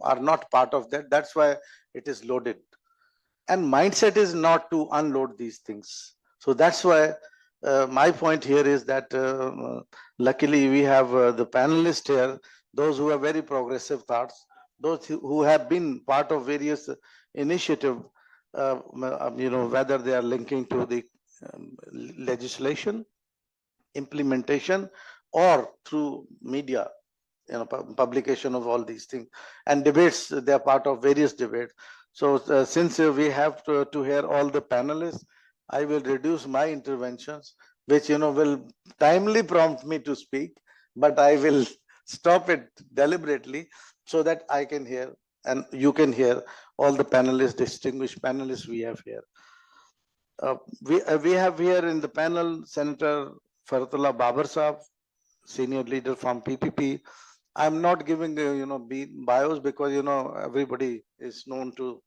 are not part of that. That's why it is loaded. And mindset is not to unload these things. So that's why my point here is that luckily we have the panelists here, those who have very progressive thoughts, those who have been part of various initiative, whether they are linking to the legislation, implementation, or through media, publication of all these things, and debates. They are part of various debates. So since we have to hear all the panelists, I will reduce my interventions, which will timely prompt me to speak, but I will stop it deliberately so that I can hear and you can hear all the panelists, distinguished panelists we have here. We have here in the panel Senator Faratullah Babar Saab, senior leader from PPP. I'm not giving bios because everybody is known to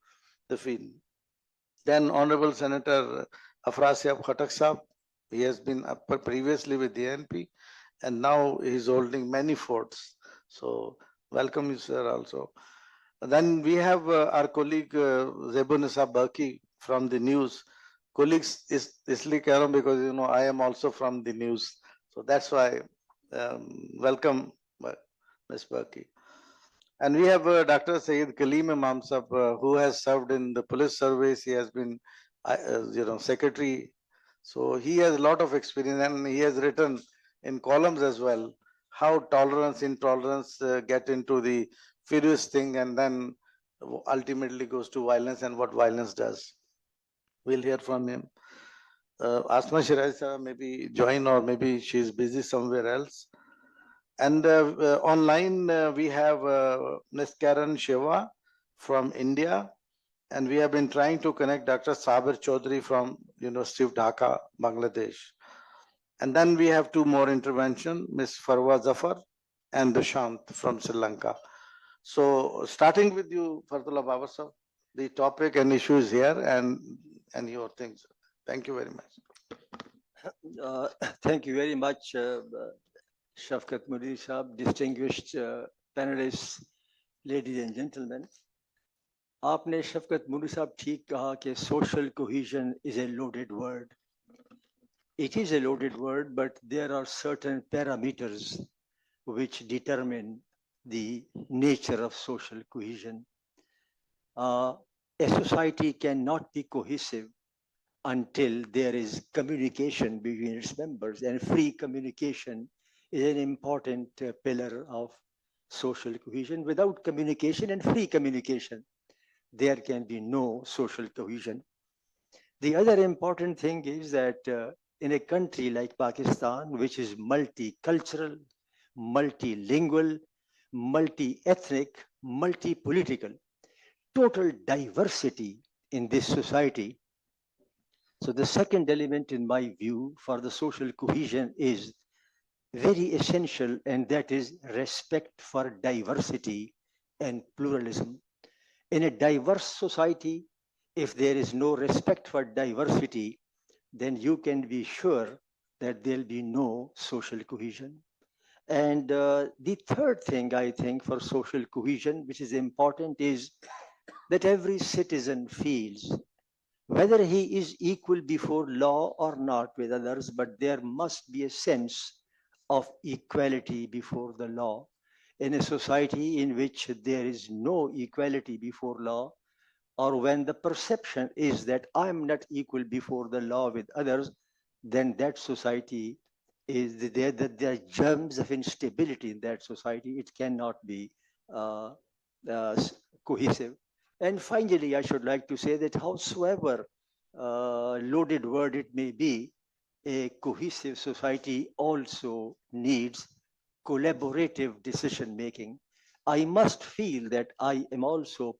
the field. Then Honorable Senator Afrasiab Khatak Saab, he has been previously with the ANP and now he's holding many forts. So welcome you, sir, also. Then we have our colleague Zebunisa Baki from the news. Colleagues is isliye keh raha hu because I am also from the news. So that's why welcome, Ms. Baki. And we have Dr. Sayyid Kaleem Imam Sahab, who has served in the police service. He has been, secretary. So he has a lot of experience and he has written in columns as well how tolerance, intolerance get into the furious thing and then ultimately goes to violence and what violence does. We'll hear from him. Asma Shiraisa maybe join or maybe she's busy somewhere else. And online we have Ms. Karen Shiva from India, and we have been trying to connect Dr. Sabir Chaudhary from University of Dhaka, Bangladesh. And then we have two more interventions, Ms. Farwa Zafar and Dushyant from Sri Lanka. So starting with you, Faratullah Babar Sahab, the topic and issue is here and your things. Thank you very much. Thank you very much, Shafkat Mudiri Sahab, distinguished panelists, ladies and gentlemen. आपने शफकत मुरी साहब ठीक कहा कि social cohesion is a loaded word. It is a loaded word, but there are certain parameters which determine the nature of social cohesion. A society cannot be cohesive until there is communication between its members, and free communication is an important pillar of social cohesion. Without communication and free communication, there can be no social cohesion. The other important thing is that in a country like Pakistan, which is multicultural, multilingual, multi-ethnic, multi-political, total diversity in this society. So the second element in my view for the social cohesion is very essential, and that is respect for diversity and pluralism. In a diverse society, if there is no respect for diversity, then you can be sure that there'll be no social cohesion. And the third thing I think for social cohesion, which is important, is that every citizen feels whether he is equal before law or not with others, but there must be a sense of equality before the law. In a society in which there is no equality before law, or when the perception is that I'm not equal before the law with others, then that society is there are germs of instability in that society. It cannot be cohesive. And finally, I should like to say that howsoever loaded word it may be, a cohesive society also needs collaborative decision making. I must feel that I am also,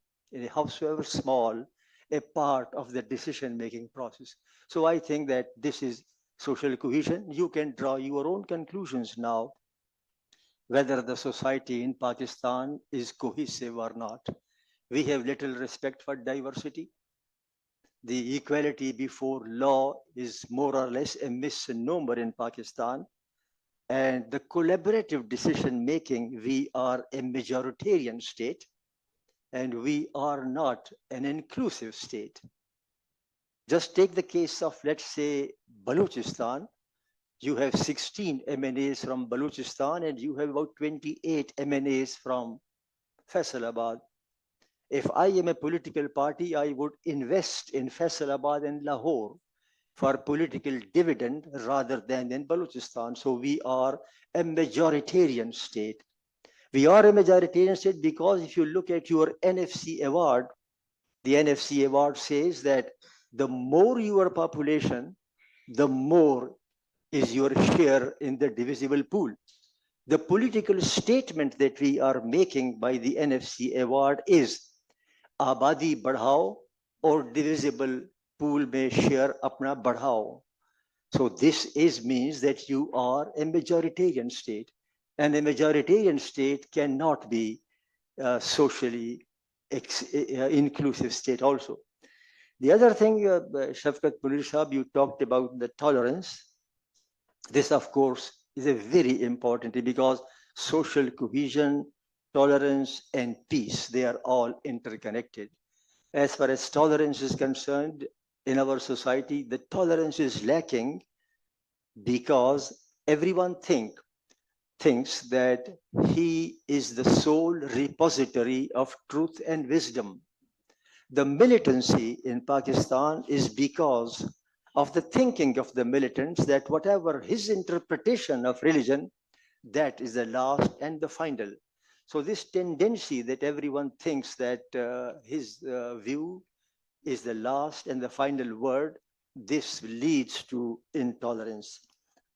howsoever small, a part of the decision making process. So I think that this is social cohesion. You can draw your own conclusions now, whether the society in Pakistan is cohesive or not. We have little respect for diversity. The equality before law is more or less a misnomer in Pakistan. And the collaborative decision making, we are a majoritarian state. and we are not an inclusive state. Just take the case of, let's say, Balochistan. You have 16 MNAs from Balochistan and you have about 28 MNAs from Faisalabad. If I am a political party, I would invest in Faisalabad and Lahore for political dividend rather than in Balochistan. So we are a majoritarian state. We are a majoritarian state because if you look at your NFC award, the NFC award says that the more your population, the more is your share in the divisible pool. The political statement that we are making by the NFC award is आबादी बढ़ाओ और divisible pool में share अपना बढ़ाओ. So this means that you are a majoritarian state, and a majoritarian state cannot be socially inclusive state also. The other thing, Shafkat Munir Sahab, you talked about the tolerance. This, of course, is a very important because social cohesion, tolerance, and peace, they are all interconnected. As far as tolerance is concerned, in our society, the tolerance is lacking because everyone thinks that he is the sole repository of truth and wisdom. The militancy in Pakistan is because of the thinking of the militants that whatever his interpretation of religion, that is the last and the final. So this tendency that everyone thinks that his view is the last and the final word, this leads to intolerance.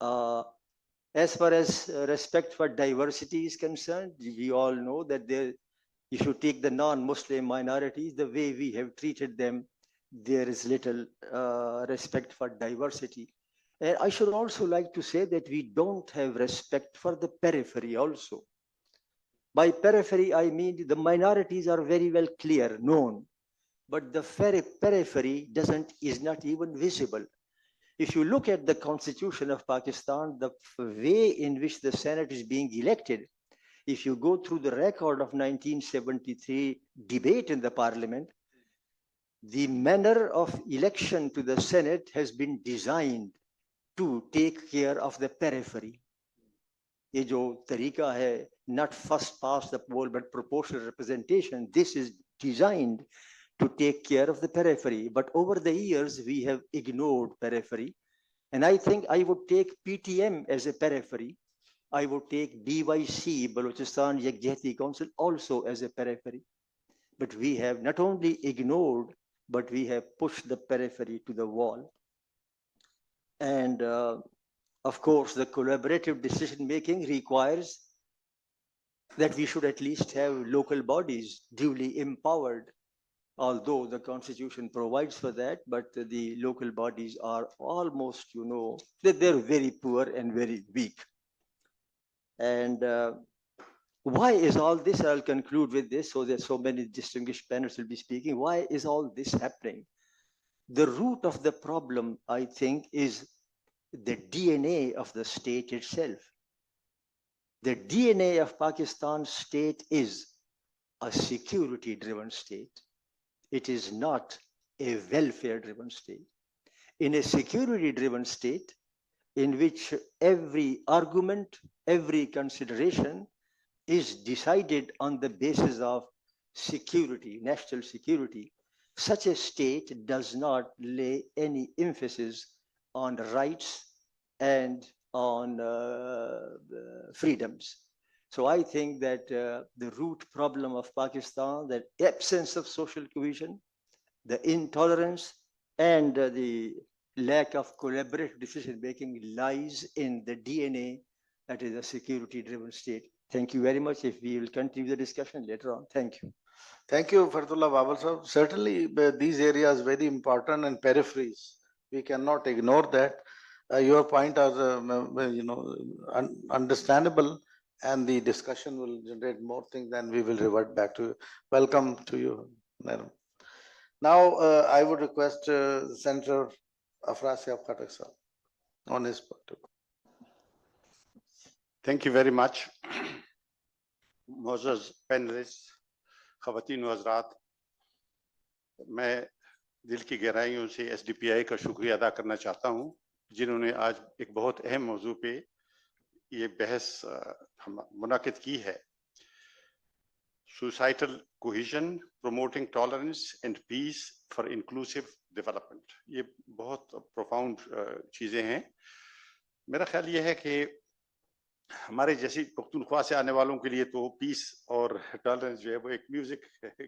As far as respect for diversity is concerned, we all know that there, if you take the non-Muslim minorities, the way we have treated them, there is little respect for diversity. And I should also like to say that we don't have respect for the periphery also. By periphery, I mean the minorities are very well clear, known, but the periphery is not even visible. If you look at the constitution of Pakistan, the way in which the Senate is being elected, if you go through the record of 1973 debate in the parliament, the manner of election to the Senate has been designed to take care of the periphery. ये जो तरीका है, not first past the poll but proportional representation, this is designed to take care of the periphery. But over the years, we have ignored periphery. And I think I would take PTM as a periphery. I would take BYC, Balochistan Yakjehti Council, also as a periphery. But we have not only ignored, but we have pushed the periphery to the wall. And of course, the collaborative decision-making requires that we should at least have local bodies duly empowered, although the constitution provides for that, but the local bodies are almost, they're very poor and very weak. And why is all this? I'll conclude with this, so that so many distinguished panelists will be speaking. Why is all this happening? The root of the problem, I think, is the DNA of the state itself. The DNA of Pakistan state is a security-driven state. It is not a welfare-driven state. In a security-driven state, in which every argument, every consideration is decided on the basis of security, national security, such a state does not lay any emphasis on rights and on freedoms. So I think that the root problem of Pakistan, the absence of social cohesion, the intolerance, and the lack of collaborative decision-making lies in the DNA that is a security-driven state. Thank you very much. If we will continue the discussion later on. Thank you. Thank you, Fardullah Babal sir. Certainly, these areas very important and peripheries. We cannot ignore that. Your point are, understandable, and the discussion will generate more things. Then we will revert back to you. Welcome to you, madam. Now, I would request Senator Afrasiab Khatak sir on his part. Thank you very much, Moses panelists. خواتین و حضرات، میں دل کی گہرائیوں سے S D P آئی کا شکریہ ادا کرنا چاہتا ہوں، جنہوں نے آج ایک بہت اہم موضوع پہ یہ بحث منعقد کی ہے. Societal cohesion, promoting tolerance and peace for inclusive development. یہ بہت پروفاؤنڈ چیزیں ہیں. میرا خیال یہ ہے کہ ہمارے جیسی پختونخوا سے آنے والوں کے لیے تو پیس اور ٹالرنس جو ہے وہ ایک میوزک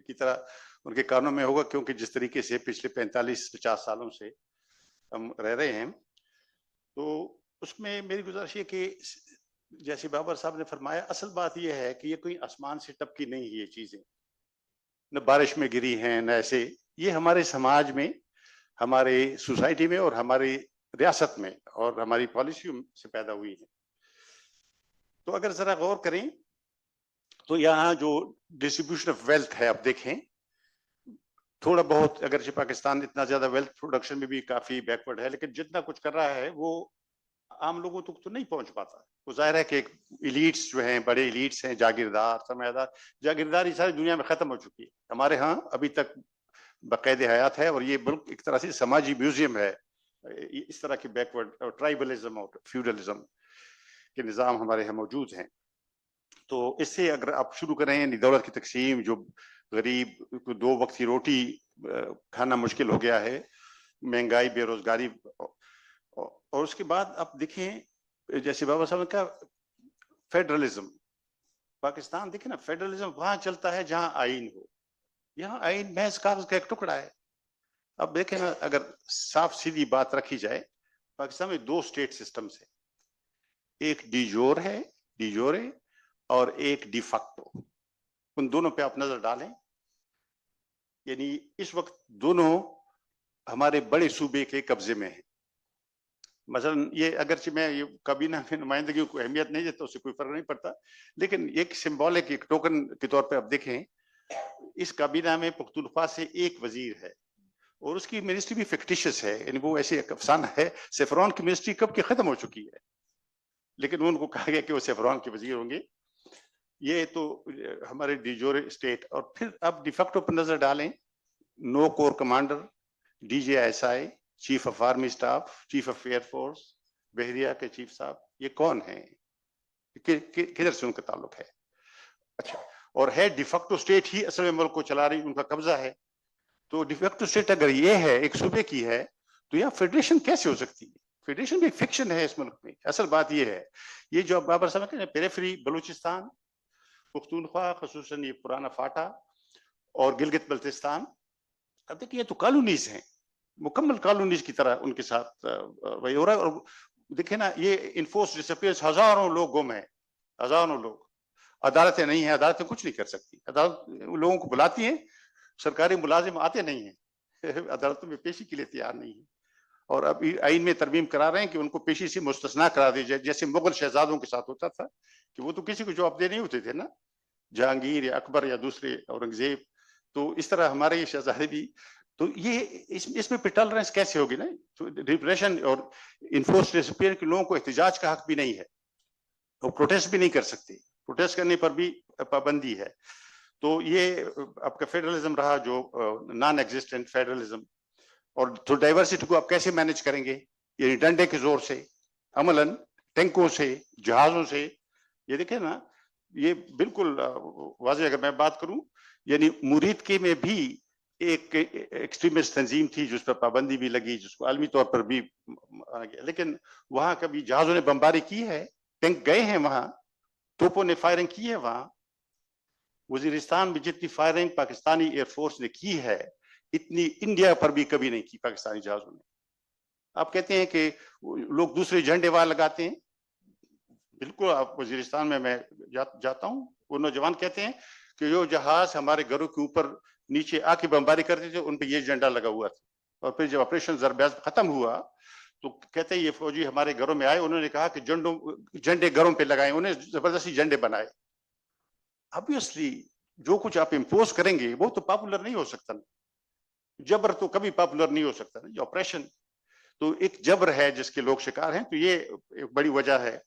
کی طرح ان کے کانوں میں ہوگا، کیونکہ جس طریقے سے پچھلے 45-50 سالوں سے ہم رہ رہے ہیں. تو اس میں میری گزارش یہ کہ جیسے بابر صاحب نے فرمایا، اصل بات یہ ہے کہ یہ کوئی آسمان سے ٹپکی نہیں ہے، یہ چیزیں نہ بارش میں گری ہیں نہ ایسے. یہ ہمارے سماج میں، ہمارے سوسائٹی میں اور ہماری ریاست میں اور ہماری پالیسیوں سے پیدا ہوئی ہیں. تو اگر ذرا غور کریں تو یہاں جو ڈسٹریبیوشن آف ویلتھ ہے، اب دیکھیں تھوڑا بہت، اگرچہ پاکستان اتنا زیادہ ویلتھ پروڈکشن میں بھی کافی بیکورڈ ہے، لیکن جتنا کچھ کر رہا ہے وہ عام لوگوں تک تو نہیں پہنچ پاتا. وہ ظاہر ہے کہ ایک ایلیٹس جو ہیں، بڑے ایلیٹس ہیں، جاگیردار، سرمایہ دار. جاگیرداری ساری دنیا میں ختم ہو چکی ہے. ہمارے ہاں ابھی تک بقید حیات ہے، اور یہ ملک ایک طرح سے سماجی میوزیم ہے. اس طرح کی بیکورڈ اور ٹرائبلزم اور فیوڈلزم کے نظام ہمارے یہاں موجود ہیں. تو اس سے اگر آپ شروع کریں، یعنی دولت کی تقسیم، جو غریب کو 2 وقت کی روٹی کھانا مشکل ہو گیا ہے، مہنگائی، بے روزگاری، اور اس کے بعد آپ دیکھیں جیسے بابا صاحب نے کہا فیڈرلزم. پاکستان دیکھیں نا، فیڈرلزم وہاں چلتا ہے جہاں آئین ہو. یہاں آئین محض کاغذ کا ایک ٹکڑا ہے. اب دیکھیں نا، اگر صاف سیدھی بات رکھی جائے، پاکستان میں 2 اسٹیٹ سسٹمز ہیں. ایک ڈی جور ہے، ڈی جورے، اور ایک ڈی فیکٹو. ان دونوں پہ آپ نظر ڈالیں. یعنی اس وقت دونوں ہمارے بڑے صوبے کے قبضے میں ہیں. مثلا یہ اگرچہ میں یہ کابینہ میں نمائندگیوں کو اہمیت نہیں دیتا، اس سے کوئی فرق نہیں پڑتا، لیکن ایک سمبولک، ایک ٹوکن کے طور پہ آپ دیکھیں، اس کابینہ میں پختونخوا سے ایک وزیر ہے، اور اس کی منسٹری بھی فکٹیشس ہے. یعنی وہ ایسے ایک افسانہ ہے. سیفران کی منسٹری کب کی ختم ہو چکی ہے، لیکن ان کو کہا گیا کہ وہ سیفران کے وزیر ہوں گے. یہ تو ہمارے ڈی جور اسٹیٹ. اور پھر اب ڈی فیکٹو پر نظر ڈالیں. نو corps commander, D J S I, chief of army staff, chief of air force, بحریہ کے چیف صاحب، یہ کون ہیں؟ کدھر سے ان کا تعلق ہے؟ اچھا، اور ہے ڈی فیکٹو اسٹیٹ ہی اصل میں ملک کو چلا رہی، ان کا قبضہ ہے. تو ڈی فیکٹو اسٹیٹ اگر یہ ہے، ایک صوبے کی ہے، تو یہاں فیڈریشن کیسے ہو سکتی ہے؟ فیڈریشن بھی فکشن ہے اس ملک میں. اصل بات یہ ہے، یہ جو اب بابر صاحب کہتے ہیں پیریفری، بلوچستان، پختونخوا، خصوصاً یہ پرانا فاٹا اور گلگت بلتستان، اب دیکھیں یہ تو کالونیز ہیں، مکمل کالونیز کی طرح ان کے ساتھ وہی ہو رہا ہے. اور دیکھیں نا، یہ انفورس ڈسپیئرس، ہزاروں لوگ گم ہیں، ہزاروں لوگ. عدالتیں نہیں ہیں، عدالتیں کچھ نہیں کر سکتی. عدالت لوگوں کو بلاتی ہیں، سرکاری ملازم آتے نہیں ہیں، عدالتوں میں پیشی کے لیے تیار نہیں ہیں. اور اب آئین میں ترمیم کرا رہے ہیں کہ ان کو پیشی سے مستثنا کرا دی جائے، جیسے مغل شہزادوں کے ساتھ ہوتا تھا کہ وہ تو کسی کو جواب دے نہیں ہوتے تھے نا، جہانگیر یا اکبر یا دوسرے اورنگزیب. تو اس طرح ہمارے یہ شہزادے بھی. تو یہ اس میں ٹالرنس کیسے ہوگی نا؟ تو ڈپریشن اور انفورس ڈسپیئر کے لوگوں کو احتجاج کا حق بھی نہیں ہے، اور پروٹیسٹ بھی نہیں کر سکتے، پروٹیسٹ کرنے پر بھی پابندی ہے. تو یہ آپ کا فیڈرلزم رہا، جو نان ایگزسٹنٹ فیڈرلزم. اور تو ڈائیورسٹی کو آپ کیسے مینج کریں گے؟ یعنی ڈنڈے کے زور سے، عملاً ٹینکوں سے، جہازوں سے. یہ دیکھیں نا، یہ بالکل واضح اگر میں بات کروں، یعنی مرید کے میں بھی ایک ایکسٹریمسٹ تنظیم تھی جس پر پابندی بھی لگی، جس کو عالمی طور پر بھی گیا، لیکن وہاں کبھی جہازوں نے بمباری کی ہے، ٹینک گئے ہیں وہاں، توپوں نے فائرنگ کی ہے وہاں. وزیرستان میں جتنی فائرنگ پاکستانی ایئر فورس نے کی ہے، اتنی انڈیا پر بھی کبھی نہیں کی پاکستانی جہازوں نے. آپ کہتے ہیں کہ لوگ دوسرے جھنڈے وہاں لگاتے ہیں، بالکل. آپ وزیرستان میں جاتا ہوں، وہ نوجوان کہتے ہیں کہ جو جہاز ہمارے گھروں کے اوپر نیچے آ کے بمباری کرتے تھے، ان پہ یہ جھنڈا لگا ہوا تھا. اور پھر جب آپریشن ضرب عزم ختم ہوا تو کہتے ہیں یہ فوجی ہمارے گھروں میں آئے، انہوں نے کہا کہ جھنڈے گھروں پہ لگائیں، انہیں زبردستی جھنڈے بنائے. obviously جو کچھ آپ امپوز کریں گے وہ تو پاپولر نہیں ہو سکتا. جبر تو کبھی پاپولر نہیں ہو سکتا. یہ آپریشن تو ایک جبر ہے جس کے لوگ شکار ہیں. تو یہ ایک بڑی وجہ ہے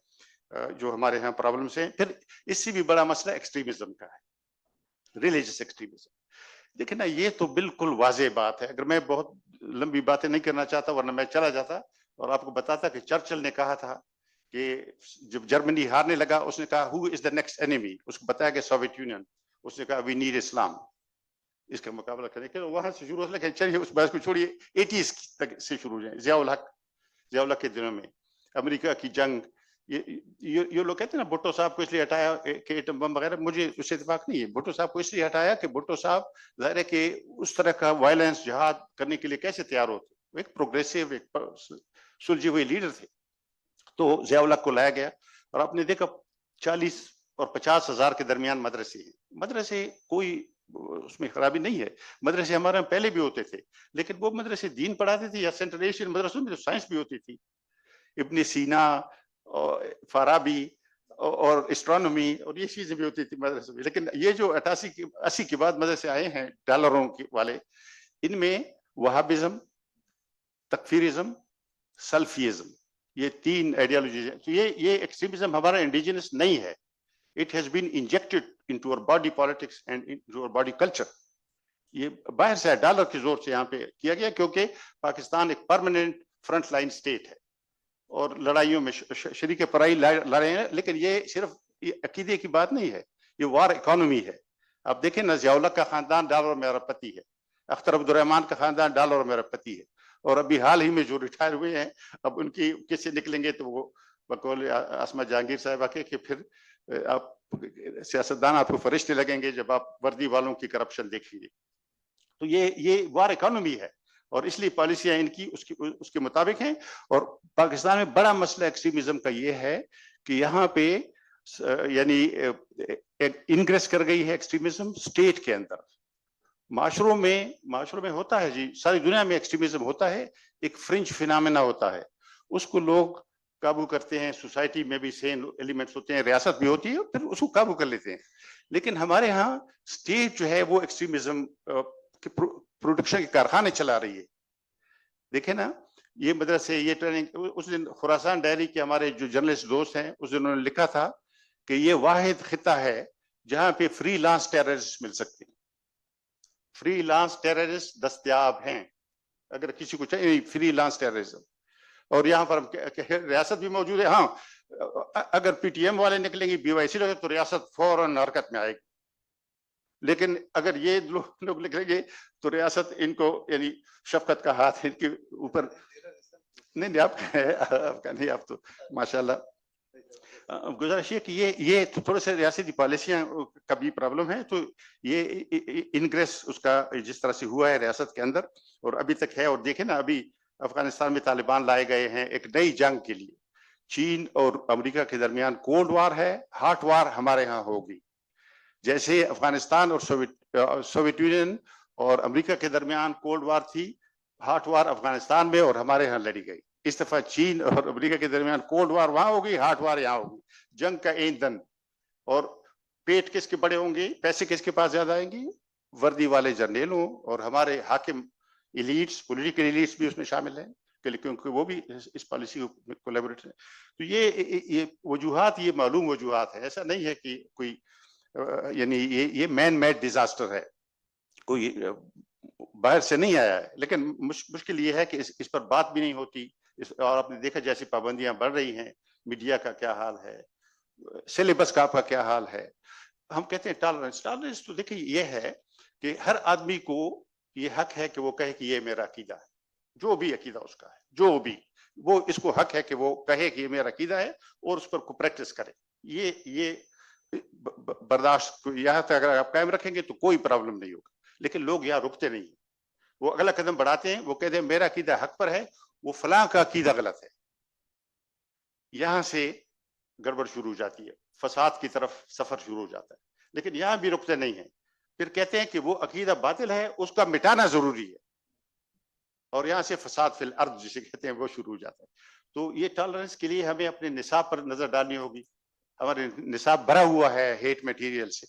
جو ہمارے ہاں پرابلمس ہیں. پھر اس سے بھی بڑا مسئلہ ایکسٹریمزم کا ہے. Religious extremism. دیکھیں نا یہ تو بالکل واضح بات ہے. اگر میں بہت لمبی باتیں نہیں کرنا چاہتا ورنہ میں چلا جاتا اور آپ کو بتاتا کہ چرچل نے کہا تھا کہ جب جرمنی ہارنے لگا اس نے کہا ہو از دا نیکسٹ انیمی. اس کو بتایا کہ سوویت یونین. اس نے کہا وی نیڈ اسلام اس کا مقابلہ کرنے کے. وہاں سے شروع ہوتا ہے. چلیے اس بات کو چھوڑیے 80s تک سے شروع ہو جائیں. ضیاء الحق کے دنوں میں امریکہ کی جنگ. یہ لوگ کہتے ہیں نا بھٹو صاحب کو اس لیے ہٹایا کہ ایٹم بم وغیرہ. مجھے اس سے اتفاق نہیں ہے. بھٹو صاحب کو اس لیے ہٹایا کہ بھٹو صاحب ظاہر ہے کہ اس طرح کا وائلنس جہاد کرنے کے لیے کیسے تیار ہوتے. وہ ایک پروگریسو ایک سلجھے ہوئے لیڈر تھے. تو ضیاء الحق کو لایا گیا اور آپ نے دیکھا 40 اور 50 ہزار کے درمیان مدرسے ہیں. مدرسے کوئی اس میں خرابی نہیں ہے. مدرسے ہمارے پہلے بھی ہوتے تھے لیکن وہ مدرسے دین پڑھاتے تھے. یا سینٹرل ایشین مدرسوں میں تو سائنس بھی ہوتی تھی. ابن سینا اور فارابی اور اسٹرانومی اور یہ چیزیں بھی ہوتی تھی مدرسے میں. لیکن یہ جو 80 کے بعد مدرسے آئے ہیں ڈالروں کے والے, ان میں وہابزم, تکفیرزم, سلفیزم, یہ 3 آئیڈیالوجیز ہیں. تو یہ ایکسٹریمزم ہمارا انڈیجنس نہیں ہے. It has been injected into our body politics and into our body culture. یہ باہر سے ڈالر کے زور سے یہاں پہ کیا گیا کیونکہ پاکستان ایک پرماننٹ فرنٹ لائن اسٹیٹ ہے اور لڑائیوں میں شریک پرائی لڑے ہیں. لیکن یہ صرف عقیدے کی بات نہیں ہے, یہ وار اکانومی ہے. آپ دیکھیں نا ضیاء الحق کا خاندان ڈالر میں اربپتی ہے. اختر عبد الرحمان کا خاندان ڈالر میں اربپتی ہے. اور ابھی حال ہی میں جو ریٹائر ہوئے ہیں اب ان کی کس سے نکلیں گے تو وہ بقول اسما جہانگیر صاحبہ کے کہ پھر آپ سیاستدان آپ کو فرشتے لگیں گے جب آپ وردی والوں کی کرپشن دیکھیں گے. تو یہ وار اکانومی ہے اور اس لیے پالیسیاں ان کی اس کے مطابق ہیں. اور پاکستان میں بڑا مسئلہ ایکسٹریمزم کا یہ ہے کہ یہاں پہ یعنی انگریس کر گئی ہے ایکسٹریمزم اسٹیٹ کے اندر. معاشروں میں ہوتا ہے جی, ساری دنیا میں ایکسٹریمزم ہوتا ہے. ایک فرنج فینامنا ہوتا ہے, اس کو لوگ قابو کرتے ہیں. سوسائٹی میں بھی سیم ایلیمنٹس ہوتے ہیں, ریاست بھی ہوتی ہے, پھر اس کو قابو کر لیتے ہیں. لیکن ہمارے ہاں اسٹیٹ جو ہے وہ ایکسٹریمزم کے پروڈکشن کے کارخانے چلا رہی ہے. دیکھیں نا یہ مدرسے, یہ ٹریننگ. اس دن خراسان ڈائری کے ہمارے جو جرنلسٹ دوست ہیں اس دن انہوں نے لکھا تھا کہ یہ واحد خطہ ہے جہاں پہ فری لانس ٹیررسٹ مل سکتے ہیں. فری لانس ٹیررسٹ دستیاب ہیں اگر کسی کو چاہیے فری لانس ٹیررزم. اور یہاں پر ریاست بھی موجود ہے. ہاں اگر پی ٹی ایم والے نکلیں گے, بی وائی سی لگے تو ریاست فوراً حرکت میں آئے گی. لیکن اگر یہ لوگ نکلیں گے تو ریاست ان کو یعنی شفقت کا ہاتھ ان کے اوپر نہیں. آپ کا نہیں, آپ تو ماشاءاللہ. گزارش یہ کہ یہ تھوڑے سے ریاستی پالیسیاں کا بھی پرابلم ہے. تو یہ انگریس اس کا جس طرح سے ہوا ہے ریاست کے اندر اور ابھی تک ہے. اور دیکھیں نا ابھی افغانستان میں طالبان لائے گئے ہیں ایک نئی جنگ کے لیے. چین اور امریکہ کے درمیان کولڈ وار ہے, ہاٹ وار ہمارے ہاں ہوگی. جیسے افغانستان اور سوویت یونین اور امریکہ کے درمیان کولڈ وار تھی, ہاٹ وار افغانستان میں اور ہمارے ہاں لڑی گئی. اس دفعہ چین اور امریکہ کے درمیان کولڈ وار وہاں ہوگی, ہاٹ وار یہاں ہوگی. جنگ کا ایندھن اور پیٹ کس کے بڑے ہوں گے, پیسے کس کے پاس زیادہ آئیں گے, وردی والے جرنیلوں اور ہمارے حاکم ایلیٹس, پولیٹیکل ایلیٹس بھی اس میں شامل ہیں کیونکہ وہ بھی اس پالیسی کو کولیبریٹر ہیں. تو یہ وجوہات, یہ معلوم وجوہات ہے. ایسا نہیں ہے کہ کوئی یعنی یہ مین میڈ ڈیزاسٹر ہے, کوئی باہر سے نہیں آیا ہے. لیکن مشکل یہ ہے کہ اس پر بات بھی نہیں ہوتی. اور آپ نے دیکھا جیسی پابندیاں بڑھ رہی ہیں, میڈیا کا کیا حال ہے, سلیبس کا کیا حال ہے. ہم کہتے ہیں ٹالرنس تو دیکھیں یہ ہے کہ ہر آدمی کو یہ حق ہے کہ وہ کہے کہ یہ میرا عقیدہ ہے, جو بھی عقیدہ اس کا ہے, جو بھی وہ اس کو حق ہے کہ وہ کہے کہ یہ میرا عقیدہ ہے اور اس پر کو پریکٹس کرے. یہ برداشت یہاں تک اگر آپ قائم رکھیں گے تو کوئی پرابلم نہیں ہوگا. لیکن لوگ یہاں رکتے نہیں, وہ اگلا قدم بڑھاتے ہیں. وہ کہتے ہیں میرا عقیدہ حق پر ہے, وہ فلاں کا عقیدہ غلط ہے. یہاں سے گڑبڑ شروع ہو جاتی ہے, فساد کی طرف سفر شروع ہو جاتا ہے. لیکن یہاں بھی رکتے نہیں ہیں, پھر کہتے ہیں کہ وہ عقیدہ باطل ہے, اس کا مٹانا ضروری ہے. اور یہاں سے فساد فی الارض جسے کہتے ہیں وہ شروع ہو جاتا ہے. تو یہ ٹالرنس کے لیے ہمیں اپنے نصاب پر نظر ڈالنی ہوگی. ہمارے نصاب بھرا ہوا ہے ہیٹ میٹیریل سے.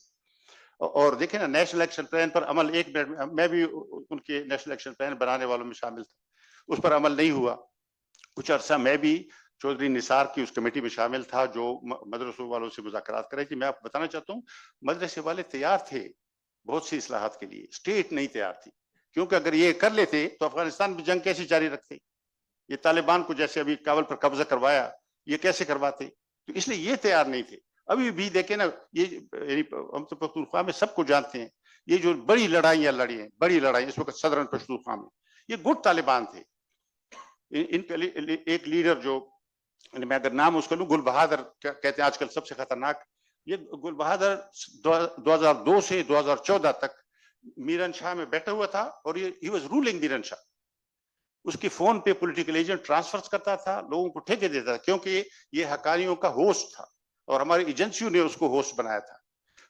اور دیکھیں نا نیشنل ایکشن پلان پر عمل, ایک منٹ میں بھی ان کے نیشنل ایکشن پلان بنانے والوں میں شامل تھا, اس پر عمل نہیں ہوا. کچھ عرصہ میں بھی چودھری نثار کی اس کمیٹی میں شامل تھا جو مدرسوں والوں سے مذاکرات کر رہی تھی. میں آپ کو بتانا چاہتا ہوں مدرسے والے تیار تھے, بہت سی اصلاحات کے لیے. اسٹیٹ نہیں تیار تھی, کیونکہ اگر یہ کر لیتے تو افغانستان میں جنگ کیسے جاری رکھتے؟ یہ طالبان کو جیسے ابھی کابل پر قبضہ کروایا, یہ کیسے کرواتے؟ تو اس لیے یہ تیار نہیں تھے. ابھی بھی دیکھیں نا, یہ ہم تو پختونخوا میں سب کو جانتے ہیں, یہ جو بڑی لڑائیاں لڑی ہیں, بڑی لڑائی اس وقت صدرن پختونخوا میں, یہ گٹ طالبان تھے. ان کا ایک لیڈر جو میں اگر نام اس کا لوں, گل بہادر کہتے ہیں آج کل سب سے خطرناک. یہ گل بہادر 2002 سے 2014 تک میرن شاہ میں بیٹھا ہوا تھا, اور یہ ہی واز رولنگ میرن شاہ. اس کی فون پہ پولیٹیکل ایجنٹ ٹرانسفر کرتا تھا, لوگوں کو ٹھیکے دیتا تھا, کیونکہ یہ حقانیوں کا ہوسٹ تھا اور ہماری ایجنسیوں نے اس کو ہوسٹ بنایا تھا.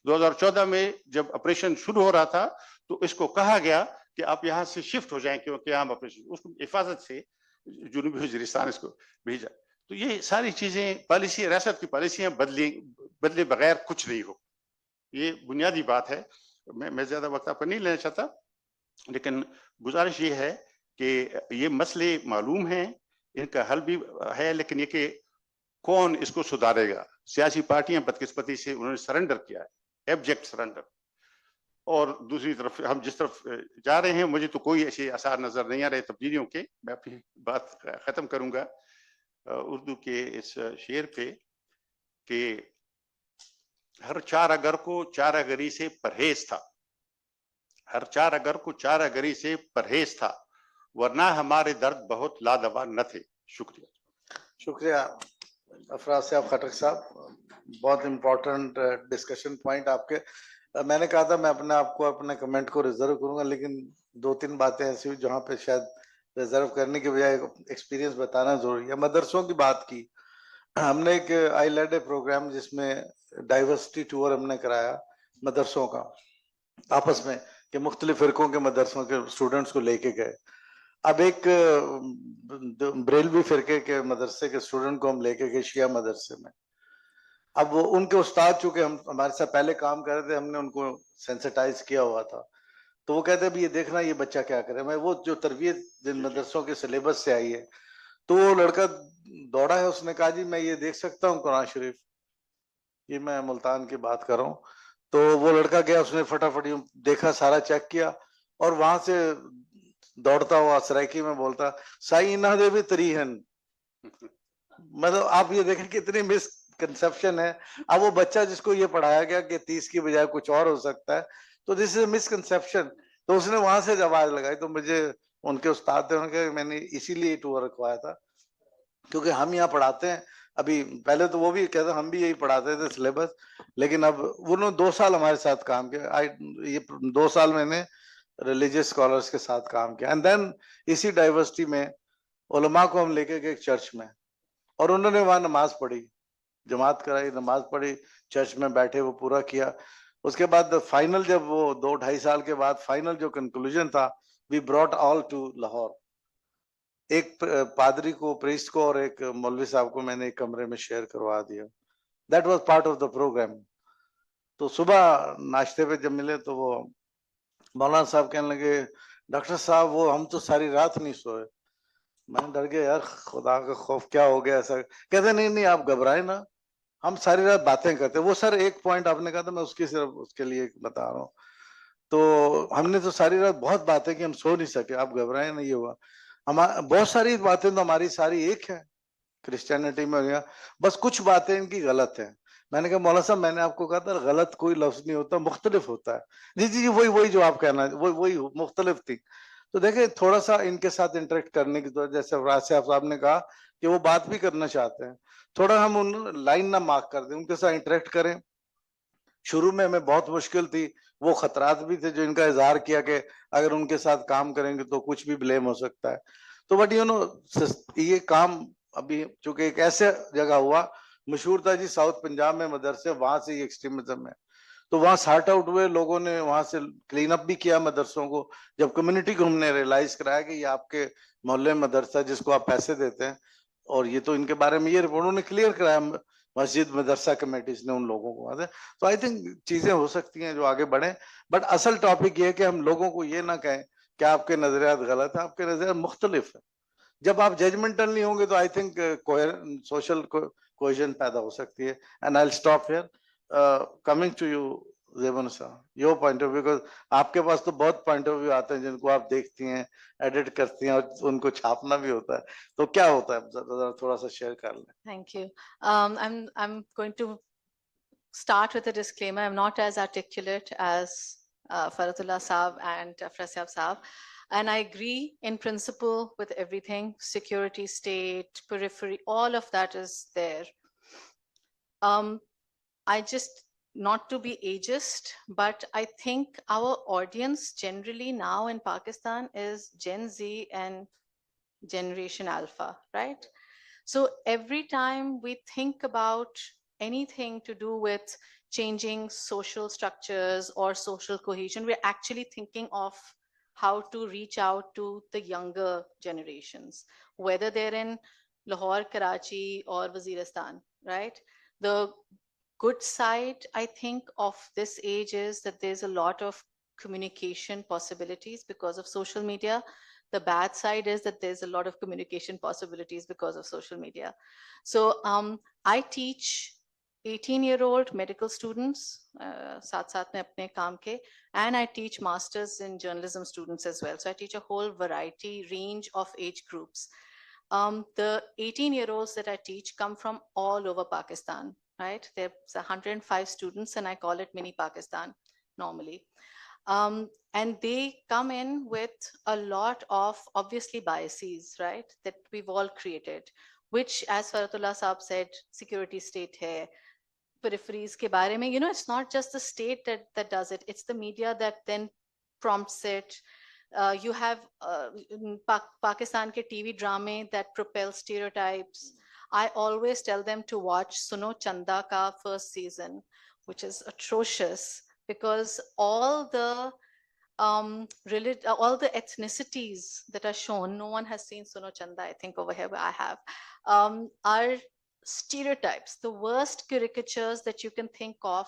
2014 میں جب آپریشن شروع ہو رہا تھا تو اس کو کہا گیا کہ آپ یہاں سے شفٹ ہو جائیں, کیونکہ ہم آپریشن, اس کو حفاظت سے جنوبی وزیرستان اس کو بھیجا. تو یہ ساری چیزیں پالیسی, ریاست کی پالیسیاں بدلے بغیر کچھ نہیں ہو. یہ بنیادی بات ہے. میں زیادہ وقت آپ کا نہیں لینا چاہتا, لیکن گزارش یہ ہے کہ یہ مسئلے معلوم ہیں, ان کا حل بھی ہے, لیکن یہ کہ کون اس کو سدھارے گا. سیاسی پارٹیاں بدقسمتی سے انہوں نے سرنڈر کیا ہے, ایبجیکٹ سرنڈر. اور دوسری طرف ہم جس طرف جا رہے ہیں, مجھے تو کوئی ایسے آثار نظر نہیں آ رہے تبدیلیوں کے. میں اپنی بات ختم کروں گا اردو کے اس شعر پہ کہ ہر چار اگر کو چارہ گری سے پرہیز تھا, ہر چار اگر کو چارہ گری سے پرہیز تھا, ورنہ ہمارے درد بہت لادوا نہ تھے. شکریہ. شکریہ افراز صاحب, خٹک صاحب, بہت امپورٹنٹ ڈسکشن پوائنٹ آپ کے. میں نے کہا تھا میں اپنے آپ کو, اپنے کمنٹ کو ریزرو کروں گا, لیکن 2-3 باتیں ایسی ہوئی جہاں پہ شاید ریزرو کرنے کی بجائے ایکسپیرینس بتانا ضروری ہے. مدرسوں کی بات کی, ہم نے ایک آئی لیڈ اے پروگرام جس میں ڈائیورسٹی ٹور ہم نے کرایا مدرسوں کا آپس میں, کہ مختلف فرقوں کے مدرسوں کے اسٹوڈنٹس کو لے کے گئے. اب ایک بریلوی فرقے کے مدرسے کے اسٹوڈنٹ کو ہم لے کے گئے شیعہ مدرسے میں. اب وہ ان کے استاد چونکہ ہمارے ساتھ پہلے کام کر رہے تھے, ہم نے ان کو سینسٹائز کیا ہوا تھا, تو وہ کہتے ہیں یہ دیکھنا یہ بچہ کیا کرے. میں وہ جو تربیت جن مدرسوں کے سلیبس سے آئی ہے, تو وہ لڑکا دوڑا ہے, اس نے کہا جی میں یہ دیکھ سکتا ہوں قرآن شریف. یہ میں ملتان کی بات کر رہا ہوں. تو وہ لڑکا گیا, اس نے فٹافٹ دیکھا, سارا چیک کیا, اور وہاں سے دوڑتا ہوا سرائکی میں بولتا سائی نہ دے بھی تریہن. مطلب آپ یہ دیکھیں کہ اتنی مس کنسپشن ہے. اب وہ بچہ جس کو یہ پڑھایا گیا کہ 30 کی بجائے کچھ اور ہو سکتا ہے, تو دس از اے مس کنسپشن. تو اس نے وہاں سے آواز لگائی, تو مجھے ان کے استاد تھے, انہوں نے کہا میں نے اسی لیے ٹور رکھوایا تھا کیونکہ ہم یہاں پڑھاتے ہیں. ابھی پہلے تو وہ بھی کہتے ہم بھی یہی پڑھاتے تھے سلیبس, لیکن اب انہوں نے 2 سال ہمارے ساتھ کام کیا. یہ 2 سال میں نے ریلیجیس اسکالرس کے ساتھ کام کیا. اینڈ دین اسی ڈائیورسٹی میں علماء کو ہم لے کے گئے ایک چرچ میں, اور انہوں نے وہاں نماز پڑھی, جماعت کرائی, نماز پڑھی, چرچ میں بیٹھے, وہ پورا کیا. اس کے بعد فائنل جب وہ 2-2.5 سال کے بعد فائنل جو کنکلوژن تھا, we brought all to Lahore. ایک پادری کو, پریسٹ کو, اور ایک مولوی صاحب کو میں نے ایک کمرے میں شیئر کروا دیا. That was part of the programme. تو صبح ناشتے پہ جب ملے تو وہ مولانا صاحب کہنے لگے ڈاکٹر صاحب وہ ہم تو ساری رات نہیں سوئے. میں ڈر گیا, یار خدا کا خوف کیا ہو گیا ایسا. کہتے نہیں آپ گھبرائیں نا, ہم ساری رات باتیں کرتے. وہ سر ایک پوائنٹ آپ نے کہا تھا, میں اس کی صرف اس کے لیے بتا رہا ہوں. تو ہم نے تو ساری رات بہت باتیں کی, ہم سو نہیں سکے. آپ گھبرائیں نا, یہ ہوا. بہت ساری باتیں تو ہماری ساری ایک ہے کرسچینٹی میں, بس کچھ باتیں ان کی غلط ہیں. میں نے کہا مولانا صاحب میں نے آپ کو کہا تھا غلط کوئی لفظ نہیں ہوتا, مختلف ہوتا ہے. جی وہی جو آپ کہنا, وہی مختلف تھی. تو دیکھیں تھوڑا سا ان کے ساتھ انٹریکٹ کرنے کی, تو جیسے راز صاحب نے کہا کہ وہ بات بھی کرنا چاہتے ہیں, تھوڑا ہم ان لائن نہ مارک کر دیں, ان کے ساتھ انٹریکٹ کریں. شروع میں ہمیں بہت مشکل تھی, وہ خطرات بھی تھے جو ان کا اظہار کیا کہ اگر ان کے ساتھ کام کریں گے تو کچھ بھی بلیم ہو سکتا ہے. تو بٹ یہ کام ابھی چونکہ ایک ایسے جگہ ہوا, مشہور تھا جی ساؤتھ پنجاب میں مدرسے, وہاں سے یہ ایکسٹریمزم ہے. تو وہاں سارٹ آؤٹ ہوئے, لوگوں نے وہاں سے کلین اپ بھی کیا مدرسوں کو. جب کمیونٹی کو ہم نے ریئلائز کرایا کہ یہ آپ کے محلے مدرسہ جس کو آپ پیسے دیتے ہیں, اور یہ تو ان کے بارے میں یہ انہوں نے کلیئر کرایا مسجد مدرسہ کمیٹیز نے ان لوگوں کو. تو آئی تھنک چیزیں ہو سکتی ہیں جو آگے بڑھیں, بٹ اصل ٹاپک یہ ہے کہ ہم لوگوں کو یہ نہ کہیں کہ آپ کے نظریات غلط ہیں, آپ کے نظریات مختلف ہیں. جب آپ ججمنٹل نہیں ہوں گے تو آئی تھنک سوشل کوہیژن پیدا ہو سکتی ہے. And I will stop here. Coming to you जेबन साहब, your point of view, because आपके पास तो बहुत पॉइंट ऑफ व्यू आते हैं जिनको आप देखती हैं, एडिट करती हैं और उनको छापना भी होता है, तो क्या होता है जरा थोड़ा सा शेयर कर लें. Thank you. I'm going to start with a disclaimer. I'm not as articulate as Faratullah Saab and Frasyab Saab. And I agree in principle with everything, security state, periphery, all of that is there. I just, not to be ageist, but I think our audience generally now in Pakistan is Gen Z and Generation Alpha, right? So every time we think about anything to do with changing social structures or social cohesion, we're actually thinking of how to reach out to the younger generations, whether they're in Lahore, Karachi, or Waziristan, right? The good side, I think, of this age is that there's a lot of communication possibilities because of social media. The bad side is that there's a lot of communication possibilities because of social media. So I teach 18-year-old medical students, साथ साथ में अपने काम के, and I teach masters in journalism students as well. So I teach a whole variety range of age groups. The 18-year-olds that I teach come from all over Pakistan, right? There's 105 students, and I call it mini Pakistan normally. And they come in with a lot of obviously biases, right, that we've all created, which, as Faratullah Saab said, security state hai, peripheries ke baare mein, it's not just the state that does it, it's the media that then prompts it. You have Pakistan ke TV drama that propel stereotypes. I always tell them to watch Suno Chanda ka first season, which is atrocious because all the all the ethnicities that are shown, no one has seen Suno Chanda, I think over here, but I have, are stereotypes, the worst caricatures that you can think of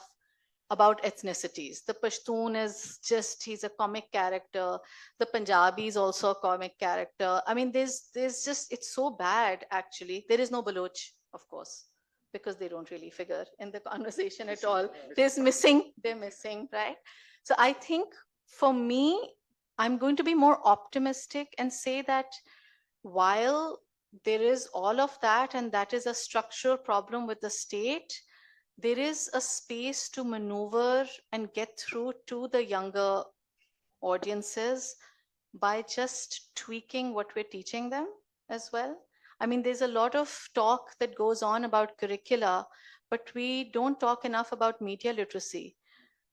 about ethnicities. The Pashtun is just, he's a comic character. The Punjabi is also a comic character. I mean, there's just, it's so bad, actually. There is no Baloch, of course, because they don't really figure in the conversation at all. They're missing, right? So I think for me, I'm going to be more optimistic and say that while there is all of that, and that is a structural problem with the state, there is a space to maneuver and get through to the younger audiences by just tweaking what we're teaching them as well. I mean, there's a lot of talk that goes on about curricula, but we don't talk enough about media literacy.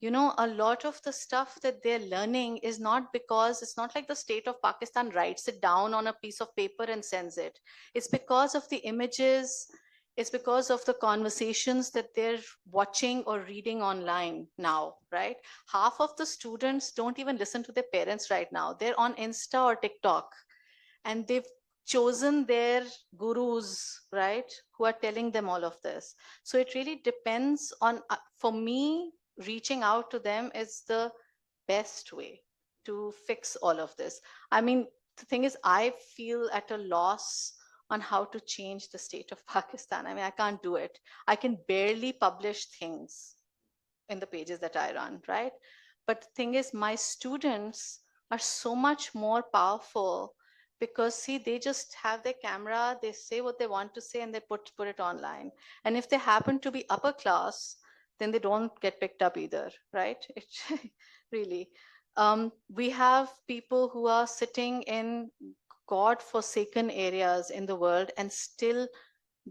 A lot of the stuff that they're learning is not because it's not like the state of Pakistan writes it down on a piece of paper and sends it. It's because of the images, it's because of the conversations that they're watching or reading online now, right? Half of the students don't even listen to their parents right now. They're on Insta or TikTok, and they've chosen their gurus, right, who are telling them all of this. So it really depends on, for me, reaching out to them is the best way to fix all of this. I mean, the thing is, I feel at a loss on how to change the state of Pakistan. I mean, I can't do it. I can barely publish things in the pages that I run, right? But the thing is, my students are so much more powerful because, see, they just have their camera, they say what they want to say, and they put it online. And if they happen to be upper class, then they don't get picked up either, right? Really. We have people who are sitting in God-forsaken areas in the world and still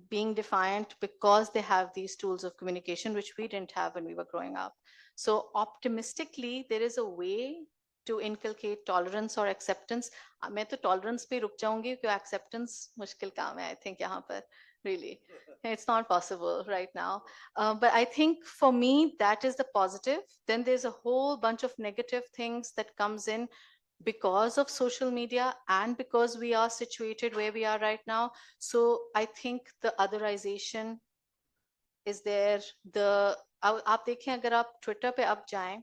being defiant because they have these tools of communication, which we didn't have when we were growing up. So optimistically, there is a way to inculcate tolerance or acceptance. मैं तो tolerance पे रुक जाऊंगी क्योंकि acceptance मुश्किल काम है, I think यहाँ पर, really. It's not possible right now. But I think for me, that is the positive. Then there's a whole bunch of negative things that comes in because of social media and because we are situated where we are right now. So I think the otherization is there. आप देखें, अगर आप Twitter पे अब जाएं,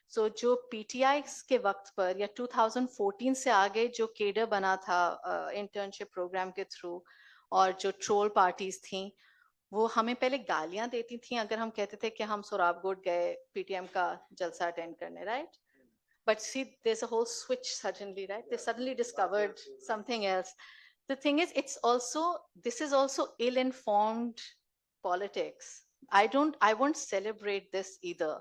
so जो PTI के वक्त पर या 2014 से आगे जो केडर बना था इंटर्नशिप प्रोग्राम के थ्रू और जो ट्रोल पार्टीज थी, वो हमें पहले गालियां देती थी अगर हम कहते थे कि हम सोराबकोट गए पीटीएम का जलसा अटेंड करने, right? But see, there's a whole switch suddenly, right? They suddenly discovered something else. The thing is, this is also ill-informed politics. I won't celebrate this either,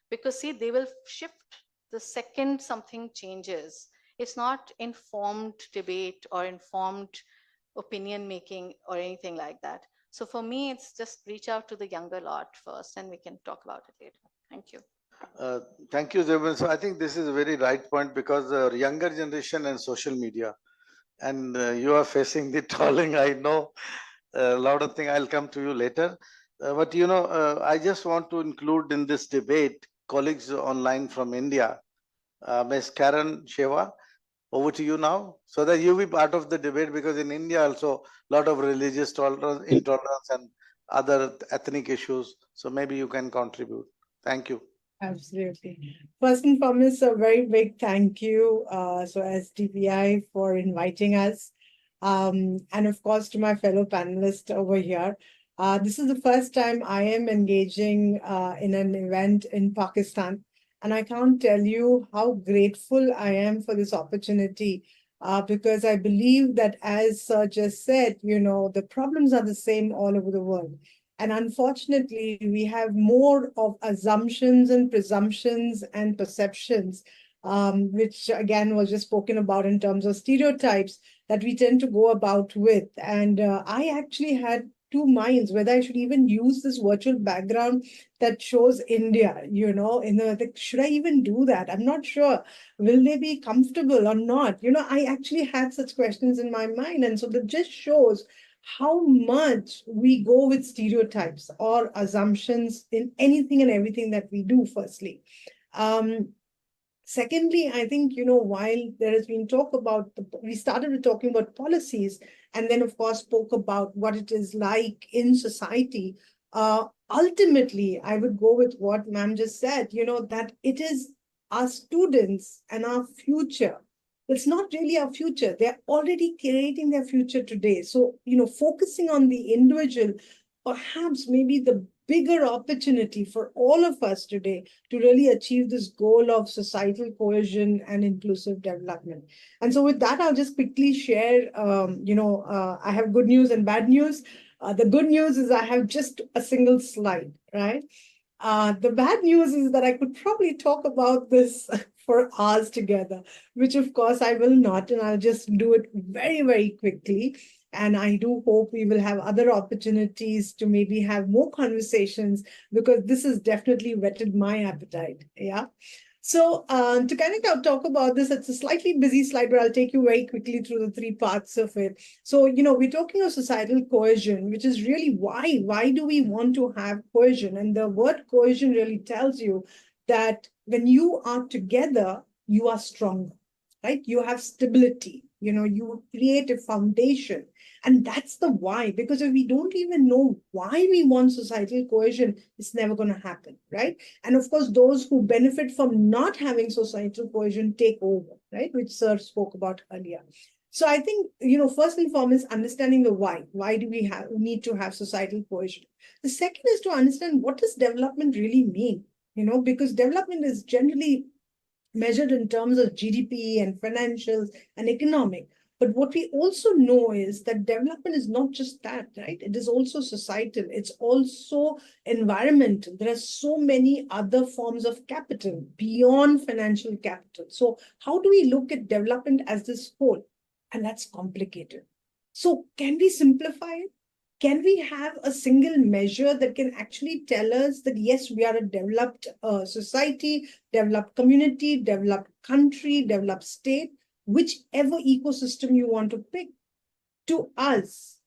because see, they will shift the second something changes. It's not informed debate or informed opinion making or anything like that. So for me, it's just reach out to the younger lot first and we can talk about it later. Thank you. Uh, Thank you, Zebul. So I think this is a very right point, because the younger generation and social media, and you are facing the trolling. I know a lot of things. I'll come to you later. But I just want to include in this debate colleagues online from India. Ms. Karen Sheva, over to you now, so that you be part of the debate, because in India also a lot of religious tolerance, intolerance, and other ethnic issues. So maybe you can contribute. Thank you. Absolutely. First and foremost, a very big thank you, as DPI, for inviting us. And of course, to my fellow panelists over here. This is the first time I am engaging in an event in Pakistan. And I can't tell you how grateful I am for this opportunity, because I believe that, as Sir just said, the problems are the same all over the world. And unfortunately, we have more of assumptions and presumptions and perceptions, which again was just spoken about in terms of stereotypes that we tend to go about with. And I actually had two minds whether I should even use this virtual background that shows India, should I even do that? I'm not sure. Will they be comfortable or not? I actually had such questions in my mind. And so that just shows how much we go with stereotypes or assumptions in anything and everything that we do, firstly. Secondly, I think, while there has been talk about, we started with talking about policies, and then, of course, spoke about what it is like in society. Ultimately, I would go with what ma'am just said, that it is our students and our future. It's not really our future. They're already creating their future today. So, focusing on the individual, perhaps maybe the bigger opportunity for all of us today to really achieve this goal of societal cohesion and inclusive development. And so with that, I'll just quickly share, I have good news and bad news. The good news is I have just a single slide, right? The bad news is that I could probably talk about this for hours together, which of course I will not, and I'll just do it very, very quickly. And I do hope we will have other opportunities to maybe have more conversations, because this has definitely whetted my appetite. Yeah. So to kind of talk about this, it's a slightly busy slide, but I'll take you very quickly through the three parts of it. So, we're talking of societal cohesion, which is really why. Why do we want to have cohesion? And the word cohesion really tells you that when you are together, you are stronger, right? You have stability, you create a foundation. And that's the why, because if we don't even know why we want societal cohesion, it's never going to happen, right? And of course, those who benefit from not having societal cohesion take over, right? Which Sir spoke about earlier. So I think, first and foremost, understanding the why. Why do we need to have societal cohesion? The second is to understand, what does development really mean? Because development is generally measured in terms of GDP and financials and economic. But what we also know is that development is not just that, right? It is also societal. It's also environmental. There are so many other forms of capital beyond financial capital. So how do we look at development as this whole? And that's complicated. So can we simplify it? Can we have a single measure that can actually tell us that, yes, we are a developed society, developed community, developed country, developed state, whichever ecosystem you want to pick? To us,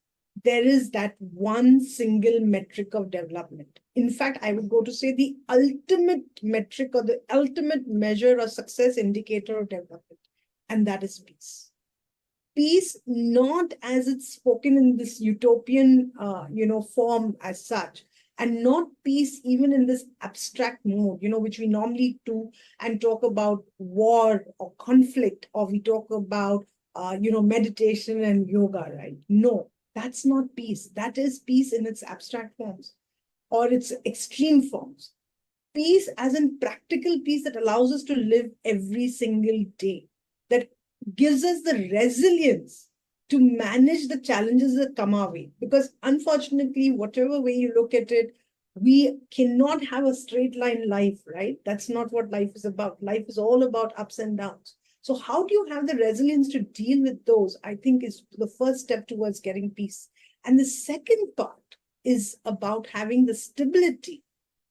there is that one single metric of development. In fact, I would go to say the ultimate metric or the ultimate measure or success indicator of development, and that is peace. Peace, not as it's spoken in this utopian, form as such, and not peace even in this abstract mode, which we normally do and talk about war or conflict, or we talk about, meditation and yoga, right? No, That's not peace. That is peace in its abstract forms or its extreme forms. Peace as in practical peace that allows us to live every single day, that gives us the resilience to manage the challenges that come our way. Because unfortunately, whatever way you look at it, we cannot have a straight line life, right? That's not what life is about. Life is all about ups and downs. So how do you have the resilience to deal with those? I think is the first step towards getting peace. And the second part is about having the stability,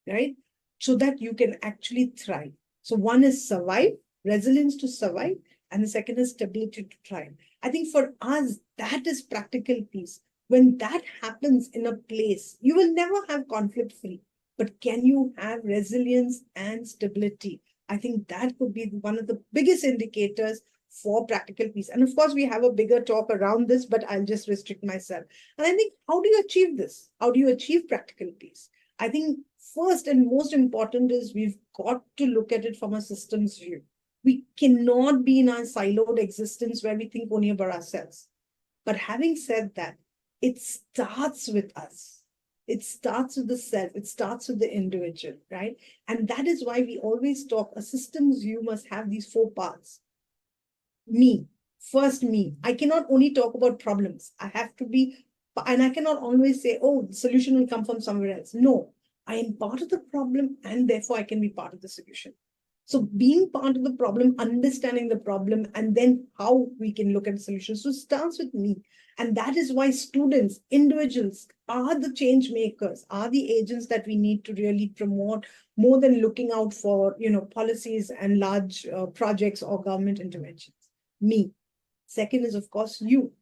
right? So that you can actually thrive. So one is survive, resilience to survive, and the second is stability to thrive. I think for us, that is practical peace. When that happens in a place, you will never have conflict free. But can you have resilience and stability? I think that could be one of the biggest indicators for practical peace. And of course, we have a bigger talk around this, but I'll just restrict myself. And I think, how do you achieve this? How do you achieve practical peace? I think first and most important is we've got to look at it from a systems view. We cannot be in our siloed existence where we think only about ourselves. But having said that, it starts with us. It starts with the self. It starts with the individual, right? And that is why we always talk, a systems view must have these 4 parts. Me, first me. I cannot only talk about problems. I have to be, and I cannot always say, oh, the solution will come from somewhere else. No, I am part of the problem and therefore I can be part of the solution. So being part of the problem, understanding the problem, and then how we can look at solutions. So it starts with me. And that is why students, individuals are the change makers, are the agents that we need to really promote more than looking out for, policies and large projects or government interventions. Me. Second is, of course, you.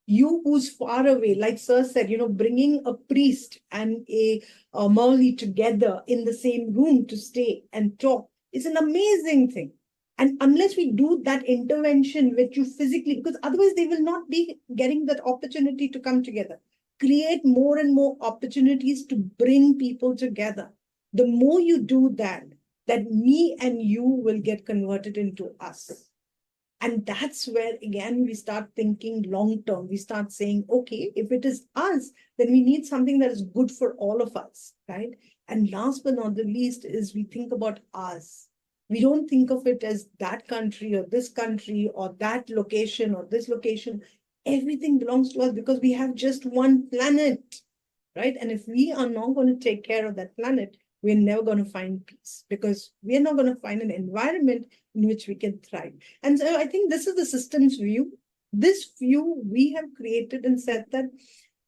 You who's far away, like Sir said, bringing a priest and a Mauli together in the same room to stay and talk is an amazing thing. And unless we do that intervention with you physically, because otherwise they will not be getting that opportunity to come together. Create more and more opportunities to bring people together. The more you do that, that me and you will get converted into us. And that's where, again, we start thinking long term. We start saying, okay, if it is us, then we need something that is good for all of us, right? And last but not the least is we think about us. We don't think of it as that country or that location or this location. Everything belongs to us because we have just one planet, right? And if we are not going to take care of that planet, we're never going to find peace because we're not going to find an environment in which we can thrive. And so I think this is the systems view. This view we have created and said that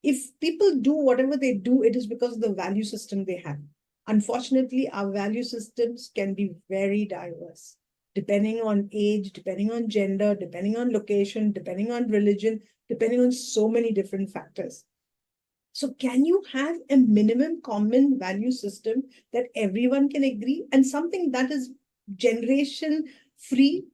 if people do whatever they do, it is because of the value system they have. Unfortunately, our value systems can be very diverse, depending on age, depending on gender, depending on location, depending on religion, depending on so many different factors. So can you have a minimum common value system that everyone can agree and something that is generation free,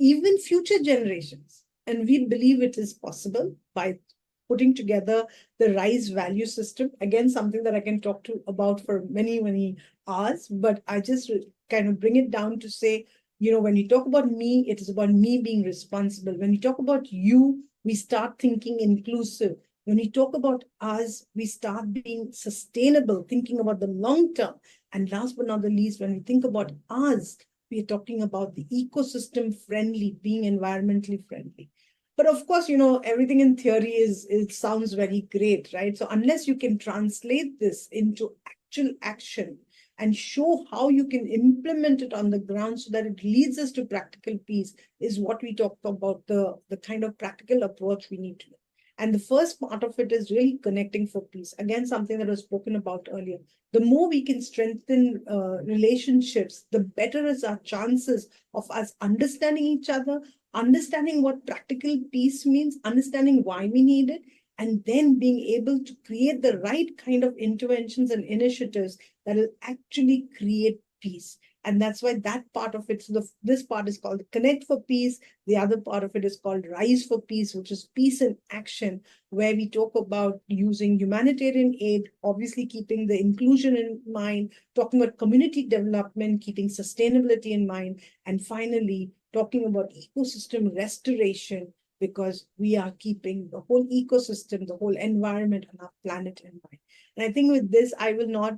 even future generations? And we believe it is possible by putting together the RISE value system. Again, something that I can talk to about for many, many hours, but I just kind of bring it down to say, when you talk about me, it is about me being responsible. When you talk about you, we start thinking inclusive. When we talk about us, we start being sustainable, thinking about the long term. And last but not the least, when we think about us, we are talking about the ecosystem friendly, being environmentally friendly. But of course, everything in theory it sounds very great, right? So unless you can translate this into actual action and show how you can implement it on the ground so that it leads us to practical peace is what we talk about, the kind of practical approach we need to do. And the first part of it is really connecting for peace. Again, something that was spoken about earlier. The more we can strengthen relationships, the better is our chances of us understanding each other, understanding what practical peace means, understanding why we need it, and then being able to create the right kind of interventions and initiatives that will actually create peace. And that's why that part of it, so this part is called Connect for Peace. The other part of it is called Rise for Peace, which is peace in action, where we talk about using humanitarian aid, obviously keeping the inclusion in mind, talking about community development, keeping sustainability in mind, and finally, talking about ecosystem restoration, because we are keeping the whole ecosystem, the whole environment on our planet in mind. And I think with this, I will not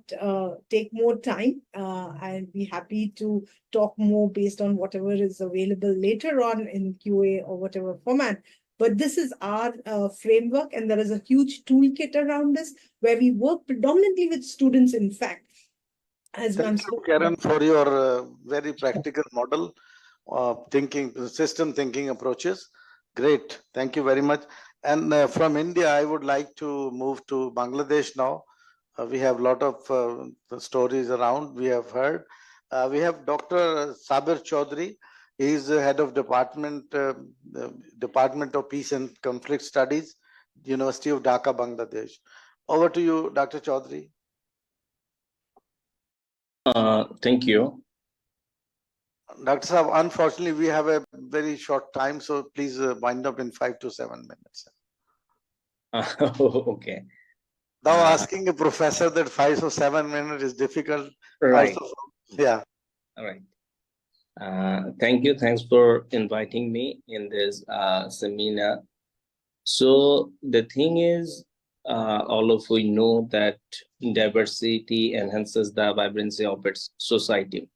take more time. I'll be happy to talk more based on whatever is available later on in QA or whatever format. But this is our framework, and there is a huge toolkit around this where we work predominantly with students, in fact. As Thank you, Karen, for your very practical model system thinking approaches. Great. Thank you very much. And from India, I would like to move to Bangladesh now. We have a lot of stories around we have heard. We have Dr. Sabir Chaudhary. He is the head of Department of Peace and Conflict Studies, University of Dhaka, Bangladesh. Over to you, Dr. Chaudhary. Thank you. Dr. Saab, unfortunately, we have a very short time, so please wind up in 5 to 7 minutes. Okay. Now, asking a professor that 5 or 7 minutes is difficult. Right. Also, yeah. All right. Thank you. Thanks for inviting me in this seminar. So the thing is, all of we know that diversity enhances the vibrancy of its society.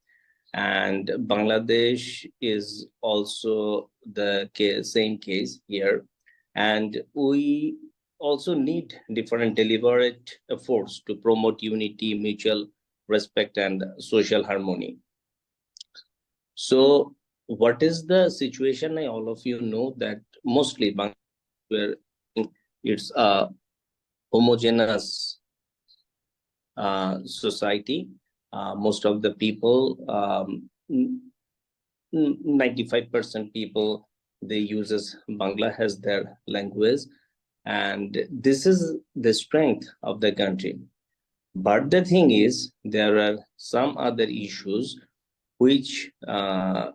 And Bangladesh is also the same case here. And we also need different deliberate efforts to promote unity, mutual respect, and social harmony. So what is the situation? All of you know that mostly Bangladesh, where it's a homogeneous society. Most of the people, 95% people, they uses Bangla as their language, and this is the strength of the country. But the thing is, there are some other issues which are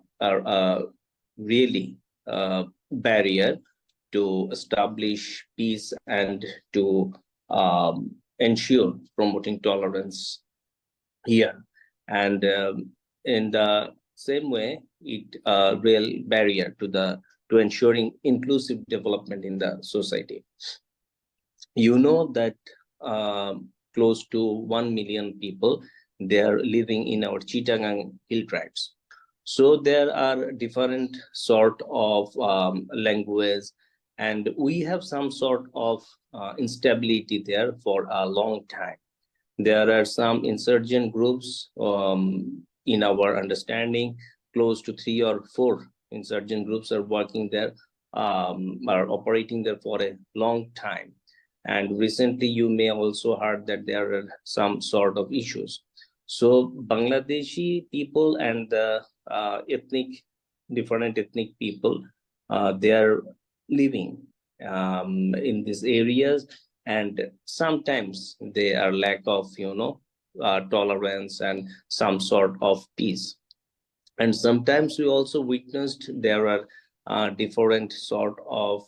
really barrier to establish peace and to ensure promoting tolerance here. And in the same way, it real barrier to ensuring inclusive development in the society. You know that close to 1 million people, they are living in our Chittagong hill tribes. So there are different sort of language, and we have some sort of instability there for a long time. There are some insurgent groups in our understanding, close to 3 or 4 insurgent groups are working there, are operating there for a long time. And recently you may also heard that there are some sort of issues. So Bangladeshi people and the different ethnic people, they are living in these areas, and sometimes they are lack of tolerance and some sort of peace. And sometimes we also witnessed there are different sort of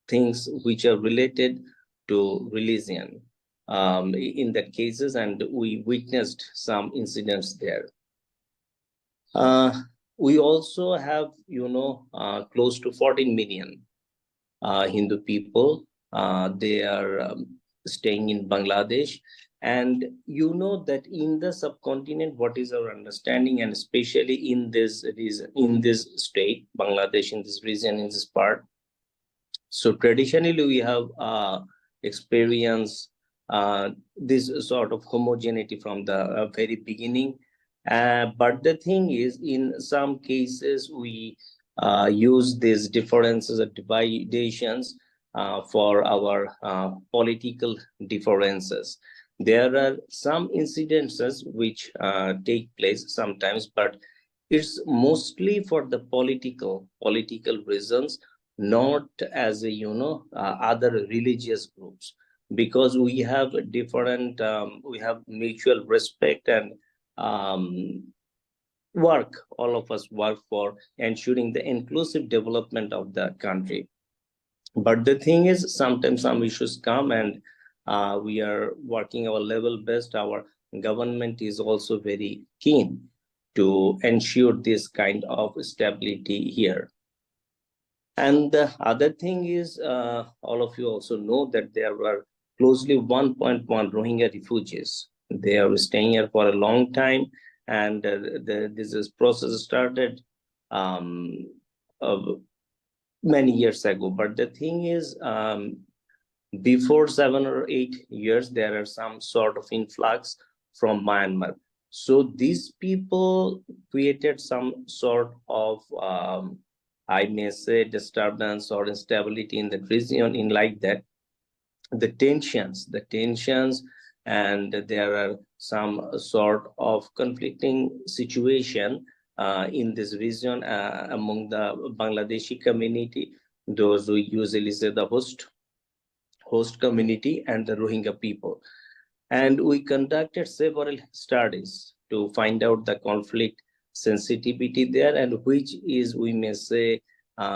things which are related to religion in that cases, and we witnessed some incidents there. We also have close to 14 million Hindu people. They are staying in Bangladesh, and you know that in the subcontinent, what is our understanding, and especially in this state, Bangladesh, in this region, in this part. So traditionally, we have experienced this sort of homogeneity from the very beginning. But the thing is, in some cases, we use these differences or divisions for our political differences. There are some incidences which take place sometimes, but it's mostly for the political reasons, not as a other religious groups, because we have different we have mutual respect and all of us work for ensuring the inclusive development of the country. But the thing is, sometimes some issues come, and we are working our level best. Our government is also very keen to ensure this kind of stability here. And the other thing is, all of you also know that there were closely 1.1 Rohingya refugees. They are staying here for a long time, and this process started um, uh, many years ago. But the thing is, before 7 or 8 years, there are some sort of influx from Myanmar. So these people created some sort of, I may say, disturbance or instability in the region, in like that. The tensions, and there are some sort of conflicting situation in this region among the Bangladeshi community, those who usually say the host community, and the Rohingya people. And we conducted several studies to find out the conflict sensitivity there, and which is, we may say,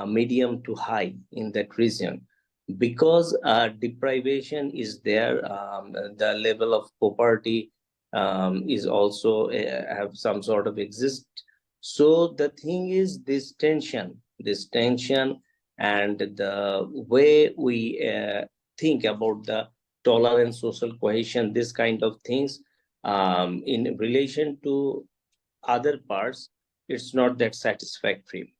medium to high in that region. Because deprivation is there, the level of poverty is also have some sort of exist. So the thing is, this tension, and the way we think about the tolerance, social cohesion, this kind of things, in relation to other parts, it's not that satisfactory.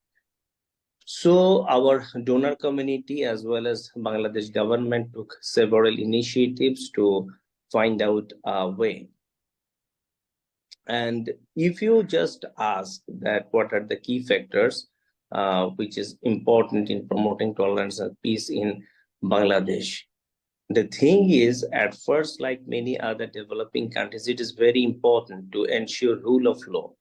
So our donor community as well as Bangladesh government took several initiatives to find out a way. And if you just ask that what are the key factors which is important in promoting tolerance and peace in Bangladesh, the thing is, at first, like many other developing countries, it is very important to ensure rule of law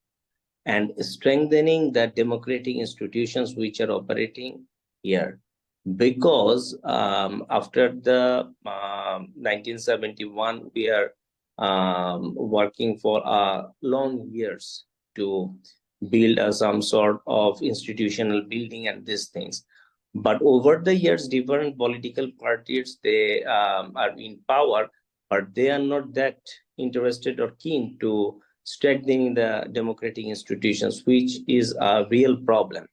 and strengthening the democratic institutions which are operating here. Because after the 1971, we are working for long years to build some sort of institutional building and these things. But over the years, different political parties, they are in power, but they are not that interested or keen to strengthening the democratic institutions, which is a real problem.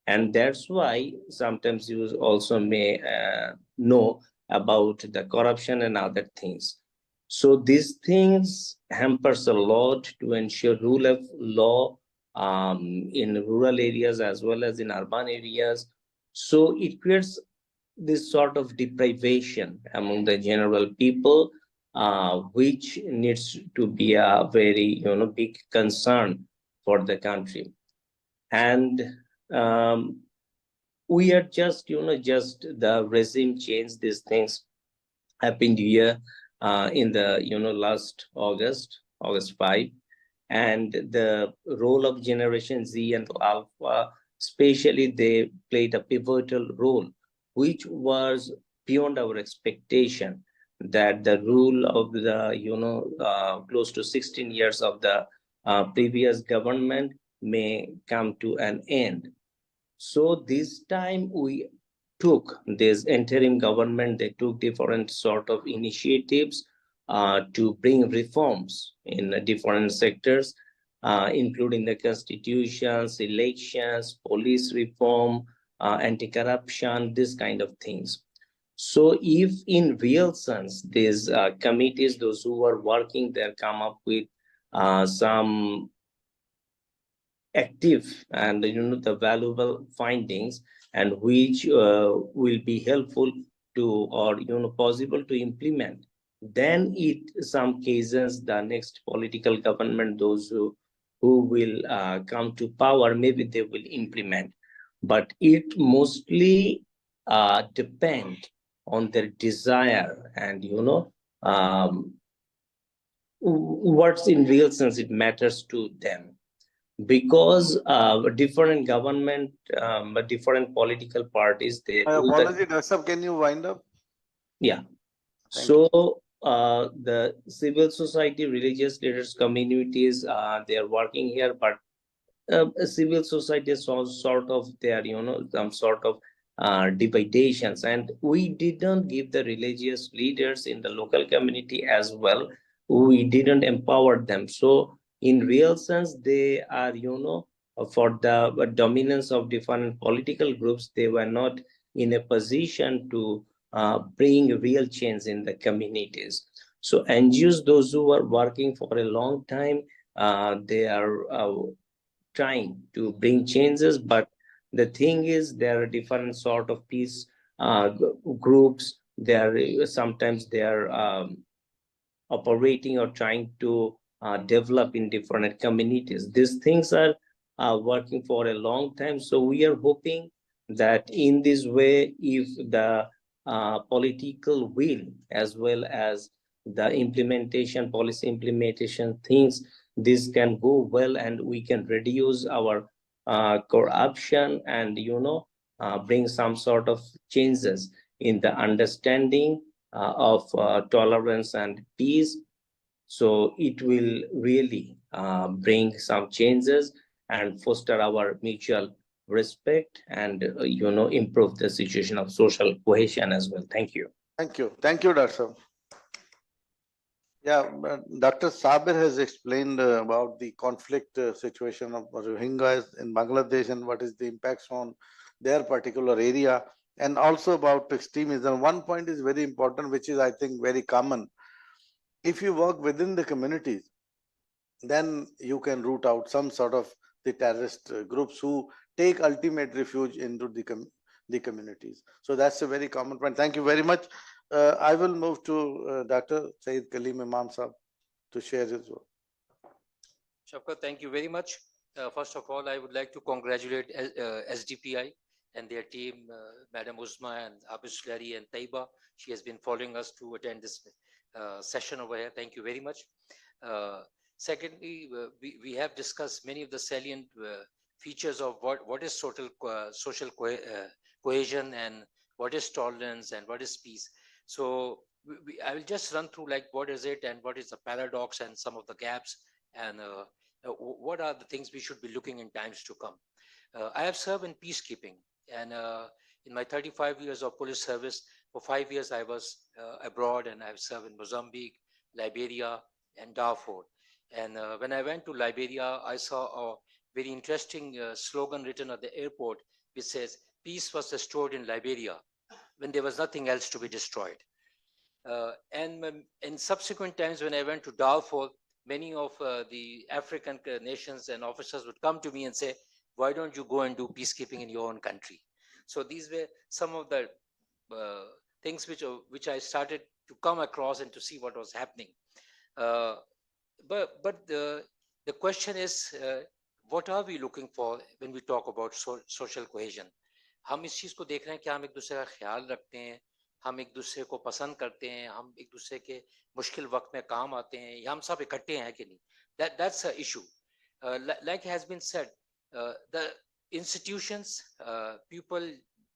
And that's why sometimes you also may know about the corruption and other things. So these things hampers a lot to ensure rule of law in rural areas as well as in urban areas. So it creates this sort of deprivation among the general people, which needs to be a very big concern for the country. And we are just the regime change, these things happened here in the last August 5. And the role of Generation Z and Alpha, especially, they played a pivotal role, which was beyond our expectation, that the rule of the close to 16 years of the previous government may come to an end. So this time we took this interim government, they took different sort of initiatives to bring reforms in different sectors, including the constitutions, elections, police reform, anti-corruption, this kind of things. So if in real sense, these committees, those who are working there, come up with some active and the valuable findings, and which will be helpful to, or possible to implement, then in some cases the next political government, those who will come to power, maybe they will implement. But it mostly depend on their desire, and what's in real sense it matters to them. Because different government, different political parties, they My do apology, Dr. Saab, can you wind up? yeah. Thank So the civil society, religious leaders, communities, they are working here, but civil society is sort of there, some sort of divisions, and we didn't give the religious leaders in the local community as well, we didn't empower them. So in real sense, they are for the dominance of different political groups, they were not in a position to bring real change in the communities. So NGOs, those who are working for a long time, they are trying to bring changes, but the thing is there are different sort of peace groups. Sometimes they are operating or trying to develop in different communities. These things are working for a long time. So we are hoping that in this way, if the political will as well as the implementation, policy implementation things, this can go well and we can reduce our corruption and, bring some sort of changes in the understanding of tolerance and peace. So it will really bring some changes and foster our mutual respect and, improve the situation of social cohesion as well. Thank you. Thank you. Thank you, Dr. Saab. Yeah, Dr. Sabir has explained about the conflict situation of Rohingyas in Bangladesh and what is the impacts on their particular area, and also about extremism. One point is very important, which is, I think, very common. If you work within the communities, then you can root out some sort of the terrorist groups who take ultimate refuge into the communities. So that's a very common point. Thank you very much. I will move to Dr. Saeed Kaleem Imam Saab to share his work. Shafkat, thank you very much. First of all, I would like to congratulate SDPI and their team, Madam Uzma and Abushlari and Taiba. She has been following us to attend this session over here. Thank you very much. Secondly, we have discussed many of the salient features of what is social cohesion and what is tolerance and what is peace. So I will just run through like what is it and what is the paradox and some of the gaps and what are the things we should be looking in times to come. I have served in peacekeeping, and in my 35 years of police service, for 5 years I was abroad, and I've served in Mozambique, Liberia, and Darfur. And when I went to Liberia, I saw a very interesting slogan written at the airport, which says, "Peace was restored in Liberia when there was nothing else to be destroyed." And in subsequent times, when I went to Darfur, many of the African nations and officers would come to me and say, "Why don't you go and do peacekeeping in your own country?" So these were some of the things which I started to come across and to see what was happening. But the question is, what are we looking for when we talk about social cohesion? हम इस चीज को देख रहे हैं कि हम एक दूसरे का ख्याल रखते हैं, हम एक दूसरे को पसंद करते हैं, हम एक दूसरे के मुश्किल वक्त में काम आते हैं, या हम सब इकट्ठे हैं कि नहीं? That's an issue. Like has been said, the institutions, people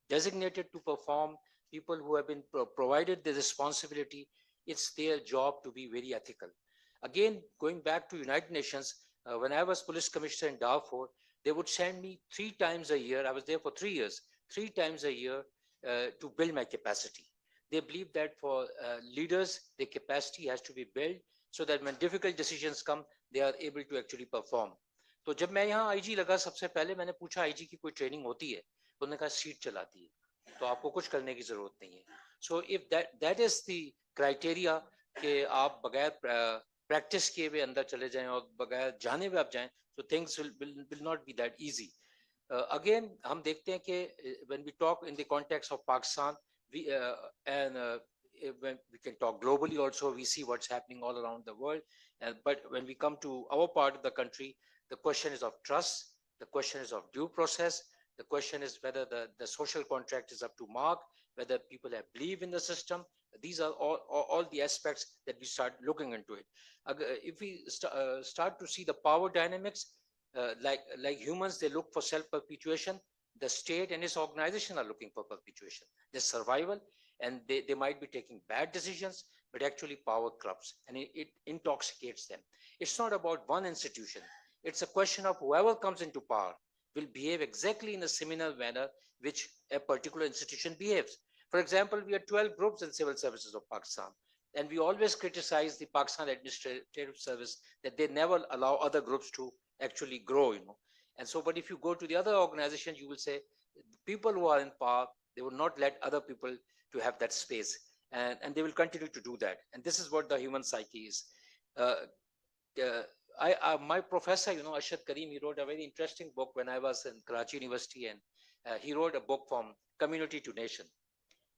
designated to perform, people who have been provided the responsibility, it's their job to be very ethical. Again, going back to United Nations, when I was police commissioner in Darfur, they would send me 3 times a year. I was there for 3 years, 3 times a year to build my capacity. They believe that for leaders, their capacity has to be built so that when difficult decisions come, they are able to actually perform. तो जब मैं यहाँ IG लगा, सबसे पहले मैंने पूछा IG की कोई ट्रेनिंग होती है? तो उन्होंने कहा सीट चलाती है, तो आपको कुछ करने की जरूरत नहीं है. So if that is the criteria कि आप बगैर प्रैक्टिस किए हुए अंदर चले जाएं और बगैर जाने हुए आप जाएं, so things will not be that easy. Again, हम देखते हैं कि when we talk in the context of Pakistan, when we can talk globally also, we see what's happening all around the world. But when we come to our part of the country, the question is of trust, the question is of due process, the question is whether the social contract is up to mark, whether people have belief in the system. These are all the aspects that we start looking into it. If we start to see the power dynamics, like humans, they look for self-perpetuation. The state and its organization are looking for perpetuation, their survival, and they might be taking bad decisions, but actually power corrupts and it intoxicates them. It's not about one institution. It's a question of whoever comes into power will behave exactly in a similar manner which a particular institution behaves. For example, we have 12 groups in civil services of Pakistan, and we always criticize the Pakistan Administrative Service that they never allow other groups to actually grow, And so, but if you go to the other organizations, you will say people who are in power, they will not let other people to have that space, and they will continue to do that. And this is what the human psyche is. Uh, my professor, Ashad Karim, he wrote a very interesting book when I was in Karachi University, and he wrote a book from community to nation.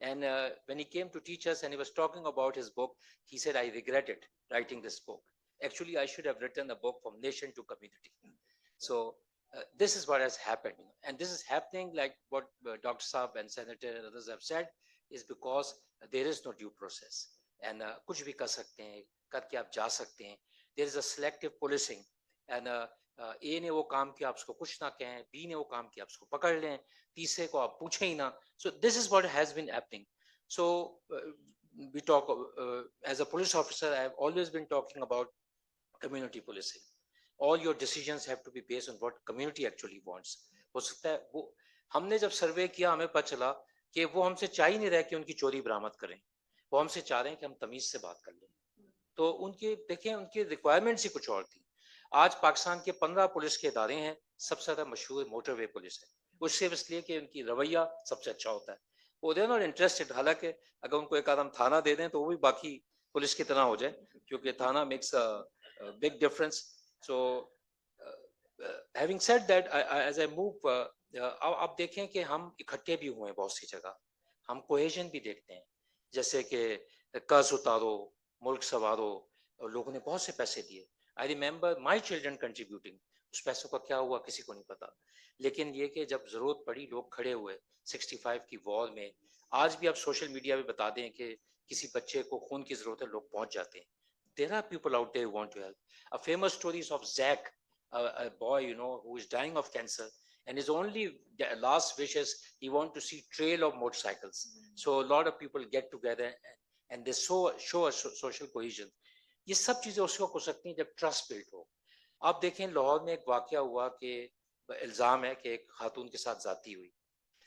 And when he came to teach us and he was talking about his book, he said, I regretted writing this book. Actually, I should have written a book from nation to community. So this is what has happened. And this is happening, like what Dr. Saab and Senator and others have said, is because there is no due process. And kuch bhi kar sakte hain, karke aap ja sakte hain. There is a selective policing. And A نے وہ کام کیا آپ اس کو کچھ نہ کہیں, B نے وہ کام کیا آپ اس کو پکڑ لیں, تیسرے کو آپ پوچھیں ہی نہ. So this is what has been happening. So we talk, as a police officer, I have always been talking about community policing. All your decisions have to be based on what community actually wants. ہو سکتا ہے وہ ہم نے جب survey کیا ہمیں پتہ چلا کہ وہ ہم سے چاہ ہی نہیں رہے کہ ان کی چوری برآمد کریں, وہ ہم سے چاہ رہے ہیں کہ ہم تمیز سے بات کر لیں. تو ان کی دیکھیں ان کی ریکوائرمنٹس ہی کچھ اور تھی. آج پاکستان کے 15 پولیس کے ادارے ہیں, سب سے زیادہ مشہور موٹر وے پولیس ہے. وہ صرف اس لیے کہ ان کی رویہ سب سے اچھا ہوتا ہے. وہ دے ناٹ انٹرسٹڈ, حالانکہ اگر ان کو ایک آدم تھانہ دے دیں تو وہ بھی باقی پولیس کی طرح ہو جائے, کیونکہ تھانہ makes big difference. So having said that, as I move, آپ دیکھیں کہ ہم اکٹھے بھی ہوئے ہیں بہت سی جگہ. ہم کوہیژن بھی دیکھتے ہیں, جیسے کہ قرض اتارو, ملک سنوارو, اور لوگوں نے بہت سے پیسے دیے. I remember my children contributing. اس پیسوں کا کیا ہوا کسی کو نہیں پتا, لیکن یہ کہ جب ضرورت پڑی لوگ کھڑے ہوئے 65 کی وار میں. آج بھی آپ سوشل میڈیا پہ بتا دیں کہ کسی بچے کو خون کی ضرورت ہے, لوگ پہنچ جاتے ہیں. There are people out there who want to help. A famous story is of Zach, a boy, who is dying of cancer, and his only last wish is he wants to see trail of motorcycles. So a lot of people get together and they show a social cohesion. یہ سب چیزیں اس وقت ہو سکتی ہیں جب trust build ہو. آپ دیکھیں لاہور میں ایک واقعہ ہوا کہ الزام ہے کہ ایک خاتون کے ساتھ زیادتی ہوئی.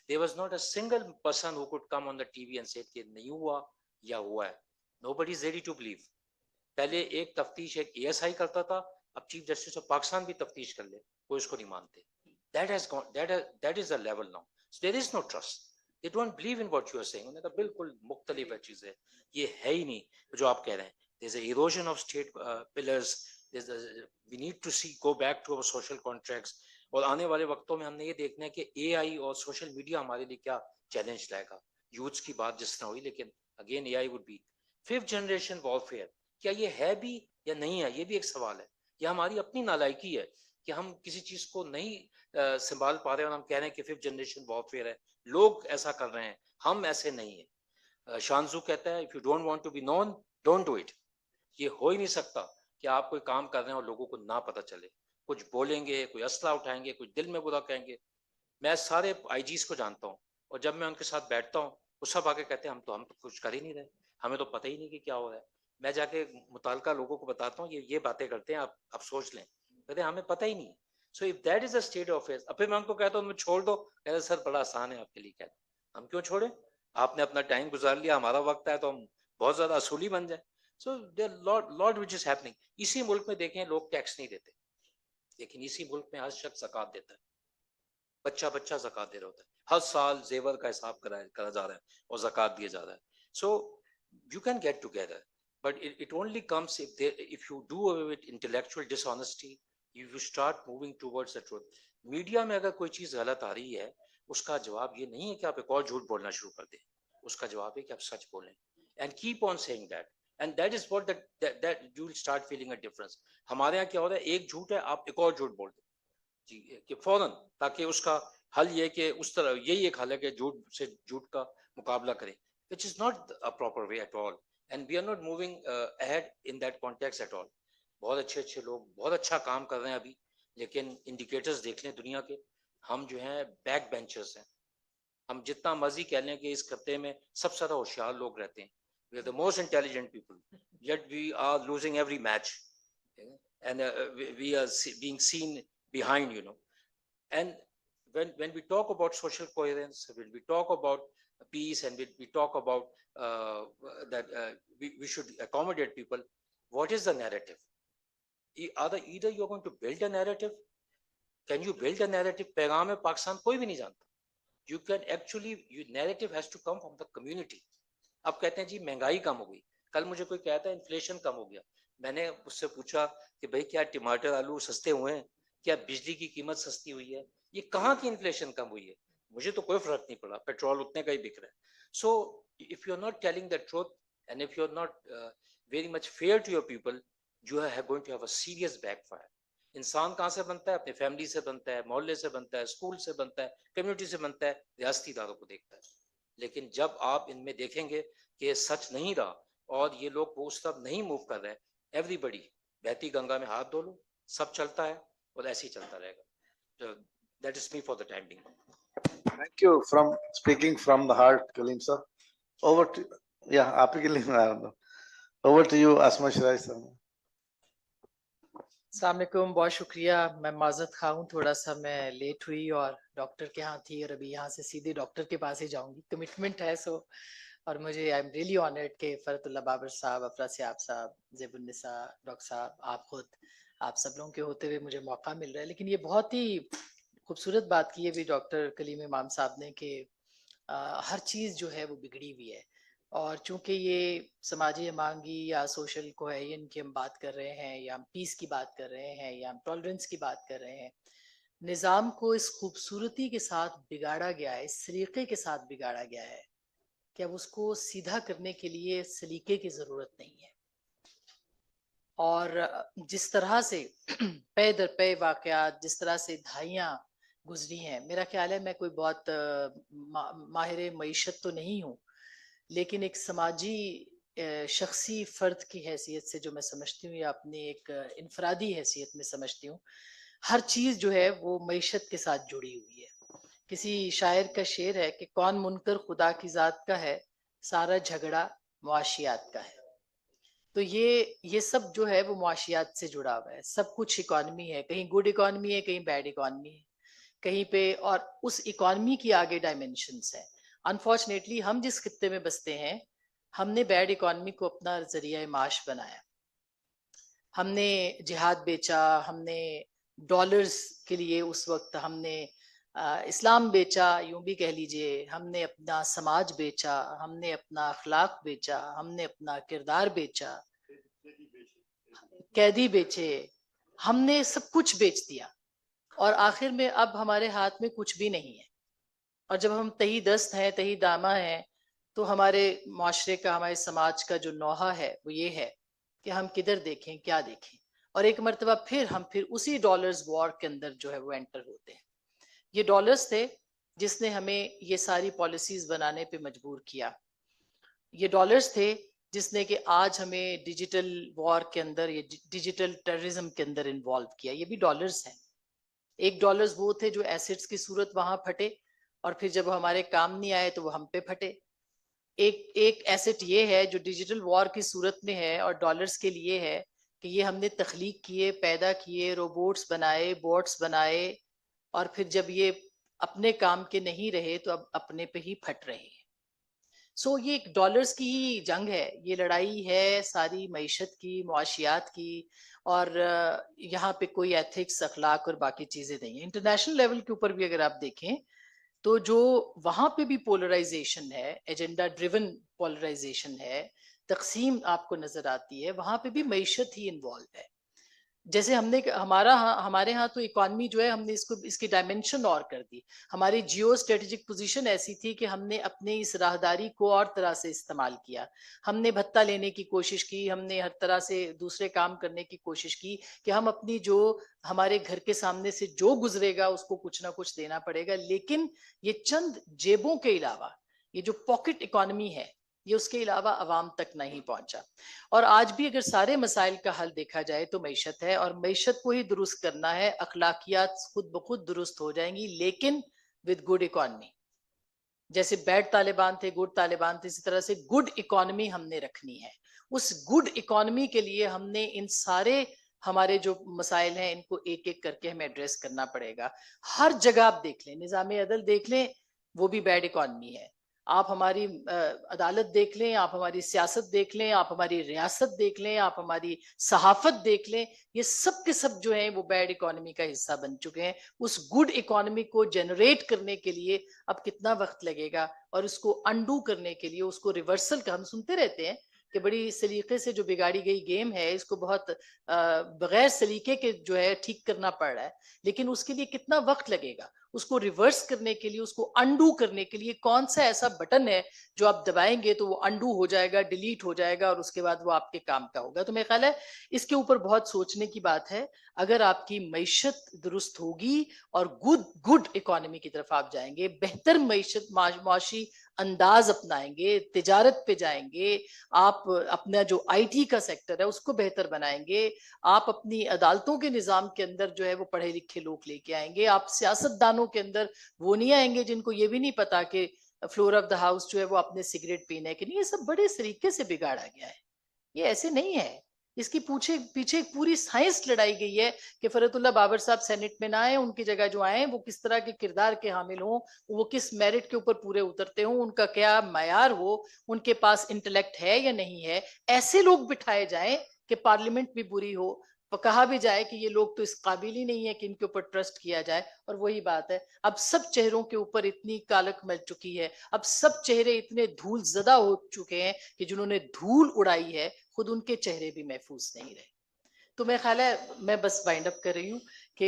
There was not a single person who could come on the TV and say کہ نہیں ہوا یا ہوا ہے. Nobody is ready to believe. پہلے ایک تفتیش ایک ASI کرتا تھا, اب چیف جسٹس آف پاکستان بھی تفتیش کر لے, کوئی اس کو نہیں مانتے. That has gone, that is the level now. So there is no trust. They don't believe in what you are saying. انہوں نے کہا بالکل مختلف ہے چیزیں, یہ ہے ہی نہیں جو آپ کہہ رہے ہیں. There's an erosion of state pillars. We need to go back to our social contracts. اور آنے والے وقتوں میں ہم نے یہ دیکھنا ہے کہ AI اور سوشل میڈیا ہمارے لیے کیا چیلنج لائے گا. یوتھس کی بات جس طرح ہوئی, لیکن again AI would be 5th generation warfare. کیا یہ ہے بھی یا نہیں ہے, یہ بھی ایک سوال ہے. یہ ہماری اپنی نالائکی ہے کہ ہم کسی چیز کو نہیں سنبھال پا رہے اور ہم کہہ رہے ہیں کہ 5th generation warfare ہے, لوگ ایسا کر رہے ہیں, ہم ایسے نہیں ہیں. شانزو کہتا ہے if you don't want to be known, don't do it. یہ ہو ہی نہیں سکتا کہ آپ کوئی کام کر رہے ہیں اور لوگوں کو نہ پتہ چلے. کچھ بولیں گے, کوئی اسلحہ اٹھائیں گے, کچھ دل میں برا کہیں گے. میں سارے IGs کو جانتا ہوں, اور جب میں ان کے ساتھ بیٹھتا ہوں وہ سب آ کے کہتے ہیں ہم تو کچھ کر ہی نہیں رہے, ہمیں تو پتہ ہی نہیں کہ کیا ہو رہا ہے. میں جا کے متعلقہ لوگوں کو بتاتا ہوں یہ باتیں کرتے ہیں, آپ سوچ لیں. کہتے ہیں ہمیں پتہ ہی نہیں. So if that is a state of affairs, اب پھر میں ان کو کہتا ہوں تمہیں چھوڑ دو, کہتے ہیں سر بڑا آسان ہے آپ کے لیے. کہتے ہیں ہم کیوں چھوڑیں, آپ نے اپنا ٹائم گزار لیا, ہمارا وقت ہے تو ہم بہت زیادہ اصولی بن جائیں. سو دیر لاٹ وچ از ہیپننگ. اسی ملک میں دیکھیں لوگ ٹیکس نہیں دیتے, لیکن اسی ملک میں ہر شخص زکوٰۃ دیتا ہے. بچہ زکوٰۃ دے رہا ہوتا ہے, ہر سال زیور کا حساب کرا جا رہا ہے اور زکوٰۃ دیا جا رہا ہے. So you can get together, but it only comes if you do away with intellectual dishonesty, you start moving towards the truth. Media میں اگر کوئی چیز غلط آ رہی ہے, اس کا جواب یہ نہیں ہے کہ آپ ایک اور جھوٹ بولنا شروع کر دیں, اس کا جواب ہے کہ آپ سچ بولیں. and keep on saying that, and that is what that you will start feeling a difference. ہمارے یہاں کیا ہوتا ہے, ایک جھوٹ ہے آپ ایک اور جھوٹ بول دیں جی کہ فوراً, تاکہ اس کا حل یہ کہ اس طرح یہی ایک حل ہے کہ جھوٹ سے جھوٹ کا مقابلہ کریں, which is not a proper way at all. And we are not moving ahead in that context at all. بہت اچھے لوگ بہت اچھا کام کر رہے ہیں ابھی, لیکن انڈیکیٹرز دیکھ لیں دنیا کے, ہم جو ہیں بیک بینچرز ہیں. ہم جتنا مرضی کہہ لیں کہ اس خطے میں سب سے زیادہ ہوشیار لوگ رہتے ہیں, we are the most intelligent people, yet we are losing every match, and we are being seen behind, And when we talk about social coherence, when we talk about peace, and we talk about that we should accommodate people, what is the narrative? Either you're going to build a narrative Can you build a narrative? پیغام ہے پاکستان کوئی بھی نہیں جانتا. You can actually, your narrative has to come from the community. اب کہتے ہیں جی مہنگائی کم ہو گئی. کل مجھے کوئی کہتا ہے انفلیشن کم ہو گیا. میں نے اس سے پوچھا کہ بھائی کیا ٹماٹر آلو سستے ہوئے ہیں, کیا بجلی کی قیمت سستی ہوئی ہے, یہ کہاں کی انفلیشن کم ہوئی ہے؟ مجھے تو کوئی فرق نہیں پڑا, پیٹرول اتنے کا ہی بک رہا ہے. سو if you are not telling the truth and if you are not very much fair to your people, you are going to have a serious backfire. انسان کہاں سے بنتا ہے؟ اپنی فیملی سے بنتا ہے, محلے سے بنتا ہے, اسکول سے بنتا ہے, کمیونٹی سے بنتا ہے, ریاستی اداروں کو دیکھتا ہے. لیکن جب آپ ان میں دیکھیں گے کہ یہ سچ نہیں رہا اور یہ لوگ وہ اس طرف نہیں موو کر رہے, ایوری بڈی بہتی گنگا میں ہاتھ دھو لو, سب چلتا ہے اور ایسے ہی چلتا رہے گا. That is me for the time being. Thank you from speaking from the heart, Kalim sir. Over to, yeah, آپ کے لیے over to you, Asma Shirai sir. السلام علیکم, بہت شکریہ. میں معذرت خواہ ہوں, تھوڑا سا میں لیٹ ہوئی اور ڈاکٹر کے ہاں تھی, اور ابھی یہاں سے سیدھے ڈاکٹر کے پاس ہی جاؤں گی, کمٹمنٹ ہے. سو اور مجھے آئی ایم ریئلی آنرڈ کہ فرت اللہ بابر صاحب, افراد سیاب صاحب, زیب النساء ڈاکٹر صاحب, آپ خود, آپ سب لوگوں کے ہوتے ہوئے مجھے موقع مل رہا ہے. لیکن یہ بہت ہی خوبصورت بات کی ہے بھی ڈاکٹر کلیم امام صاحب نے کہ ہر چیز جو ہے وہ بگڑی ہوئی ہے. اور چونکہ یہ سماجی ہمانگی یا سوشل کوہیژن کی ہم بات کر رہے ہیں, یا ہم پیس کی بات کر رہے ہیں, یا ہم ٹالرنس کی بات کر رہے ہیں, نظام کو اس خوبصورتی کے ساتھ بگاڑا گیا ہے, اس سلیقے کے ساتھ بگاڑا گیا ہے کہ اب اس کو سیدھا کرنے کے لیے سلیقے کی ضرورت نہیں ہے. اور جس طرح سے پے در پے واقعات, جس طرح سے دہائیاں گزری ہیں, میرا خیال ہے میں کوئی بہت ماہر معیشت تو نہیں ہوں, لیکن ایک سماجی شخصی فرد کی حیثیت سے جو میں سمجھتی ہوں, یا اپنی ایک انفرادی حیثیت میں سمجھتی ہوں, ہر چیز جو ہے وہ معیشت کے ساتھ جڑی ہوئی ہے. کسی شاعر کا شعر ہے کہ کون منکر خدا کی ذات کا ہے, سارا جھگڑا معاشیات کا ہے. تو یہ سب جو ہے وہ معاشیات سے جڑا ہوا ہے. سب کچھ اکانومی ہے, کہیں گڈ اکانومی ہے, کہیں بیڈ اکانومی ہے کہیں پہ, اور اس اکانومی کی آگے ڈائمینشنز ہیں. انفارچونیٹلی ہم جس خطے میں بستے ہیں, ہم نے بیڈ اکانومی کو اپنا ذریعہ معاش بنایا. ہم نے جہاد بیچا, ہم نے ڈالرز کے لیے اس وقت ہم نے اسلام بیچا, یوں بھی کہہ لیجئے, ہم نے اپنا سماج بیچا, ہم نے اپنا اخلاق بیچا, ہم نے اپنا کردار بیچا, قیدی بیچے, ہم نے سب کچھ بیچ دیا, اور آخر میں اب ہمارے ہاتھ میں کچھ بھی نہیں ہے. اور جب ہم تہی دست ہیں, تہی دامہ ہیں, تو ہمارے معاشرے کا, ہمارے سماج کا جو نوحہ ہے وہ یہ ہے کہ ہم کدھر دیکھیں, کیا دیکھیں. اور ایک مرتبہ پھر اسی ڈالرز وار کے اندر جو ہے وہ انٹر ہوتے ہیں. یہ ڈالرز تھے جس نے ہمیں یہ ساری پالیسیز بنانے پہ مجبور کیا. یہ ڈالرز تھے جس نے کہ آج ہمیں ڈیجیٹل وار کے اندر, یا ڈیجیٹل ٹیررزم کے اندر انوالو کیا. یہ بھی ڈالرز ہیں. ایک ڈالرز وہ تھے جو ایسٹس کی صورت وہاں پھٹے, اور پھر جب ہمارے کام نہیں آئے تو وہ ہم پہ پھٹے. ایک ایسٹ یہ ہے جو ڈیجیٹل وار کی صورت میں ہے اور ڈالرز کے لیے ہے کہ یہ ہم نے تخلیق کیے, پیدا کیے, روبوٹس بنائے, بوٹس بنائے, اور پھر جب یہ اپنے کام کے نہیں رہے تو اب اپنے پہ ہی پھٹ رہے ہیں. سو یہ ایک ڈالرز کی ہی جنگ ہے, یہ لڑائی ہے ساری معیشت کی, معاشیات کی, اور یہاں پہ کوئی ایتھکس, اخلاق اور باقی چیزیں نہیں ہیں. انٹرنیشنل لیول کے اوپر بھی اگر آپ دیکھیں تو جو وہاں پہ بھی پولرائزیشن ہے, ایجنڈا ڈریون پولرائزیشن ہے, تقسیم آپ کو نظر آتی ہے, وہاں پہ بھی معیشت ہی انوالو ہے. جیسے ہم نے ہمارے ہاں تو اکانومی جو ہے ہم نے اس کی ڈائمنشن اور کر دی. ہماری جیو اسٹریٹجک پوزیشن ایسی تھی کہ ہم نے اپنے اس راہداری کو اور طرح سے استعمال کیا. ہم نے بھتہ لینے کی کوشش کی, ہم نے ہر طرح سے دوسرے کام کرنے کی کوشش کی کہ ہم اپنی جو ہمارے گھر کے سامنے سے جو گزرے گا اس کو کچھ نہ کچھ دینا پڑے گا. لیکن یہ چند جیبوں کے علاوہ, یہ جو پاکٹ اکانومی ہے, یہ اس کے علاوہ عوام تک نہیں پہنچا. اور آج بھی اگر سارے مسائل کا حل دیکھا جائے تو معیشت ہے, اور معیشت کو ہی درست کرنا ہے. اخلاقیات خود بخود درست ہو جائیں گی, لیکن with good economy. جیسے بیڈ طالبان تھے, گڈ طالبان تھے, اسی طرح سے گڈ اکانومی ہم نے رکھنی ہے. اس گڈ اکانومی کے لیے ہم نے ان سارے ہمارے جو مسائل ہیں ان کو ایک ایک کر کے ہمیں ایڈریس کرنا پڑے گا. ہر جگہ آپ دیکھ لیں, نظام عدل دیکھ لیں, وہ بھی بیڈ اکانومی ہے. आप हमारी अदालत देख लें, आप हमारी सियासत देख लें, आप हमारी रियासत देख लें, आप हमारी सहाफत देख लें, ये सब के सब जो हैं वो बैड इकोनॉमी का हिस्सा बन चुके हैं। उस गुड इकोनॉमी को जनरेट करने के लिए अब कितना वक्त लगेगा, और उसको अंडू करने के लिए, उसको रिवर्सल का हम सुनते रहते हैं कि बड़ी सलीके से जो बिगाड़ी गई गेम है इसको बहुत बगैर सलीके के जो है ठीक करना पड़ रहा है, लेकिन उसके लिए कितना वक्त लगेगा, उसको रिवर्स करने के लिए, उसको अंडू करने के लिए कौन सा ऐसा बटन है जो आप दबाएंगे तो वो अंडू हो जाएगा, डिलीट हो जाएगा और उसके बाद वो आपके काम का होगा। तो मेरे ख्याल है इसके ऊपर बहुत सोचने की बात है। अगर आपकी मईशत दुरुस्त होगी और गुड गुड इकोनॉमी की तरफ आप जाएंगे, बेहतर मईशत माशी अंदाज अपनाएंगे, तिजारत पे जाएंगे, आप अपना जो आईटी का सेक्टर है उसको बेहतर बनाएंगे, आप अपनी अदालतों के निजाम के अंदर जो है वो पढ़े लिखे लोग लेके आएंगे, आप सियासतदानों के अंदर वो नहीं आएंगे जिनको ये भी नहीं पता कि फ्लोर ऑफ द हाउस जो है वो अपने सिगरेट पीने है कि नहीं। ये सब बड़े तरीके से बिगाड़ा गया है, ये ऐसे नहीं है। इसकी पीछे एक पूरी साइंस लड़ाई गई है कि फरतुल्लाह बाबर साहब सेनेट में ना आए, उनकी जगह जो आए वो किस तरह के किरदार के हामिल हों, वो किस मेरिट के ऊपर पूरे उतरते हों, उनका क्या मायार हो, उनके पास इंटेलेक्ट है या नहीं है। ऐसे लोग बिठाए जाएं कि पार्लियामेंट भी बुरी हो, कहा भी जाए कि ये लोग तो इस काबिल ही नहीं है कि इनके ऊपर ट्रस्ट किया जाए। और वही बात है, अब सब चेहरों के ऊपर इतनी कालक मच चुकी है, अब सब चेहरे इतने धूल ज़दा हो चुके हैं कि जिन्होंने धूल उड़ाई है खुद उनके चेहरे भी महफूज नहीं रहे। तो मेरा ख्याल है मैं बस वाइंड अप कर रही हूँ कि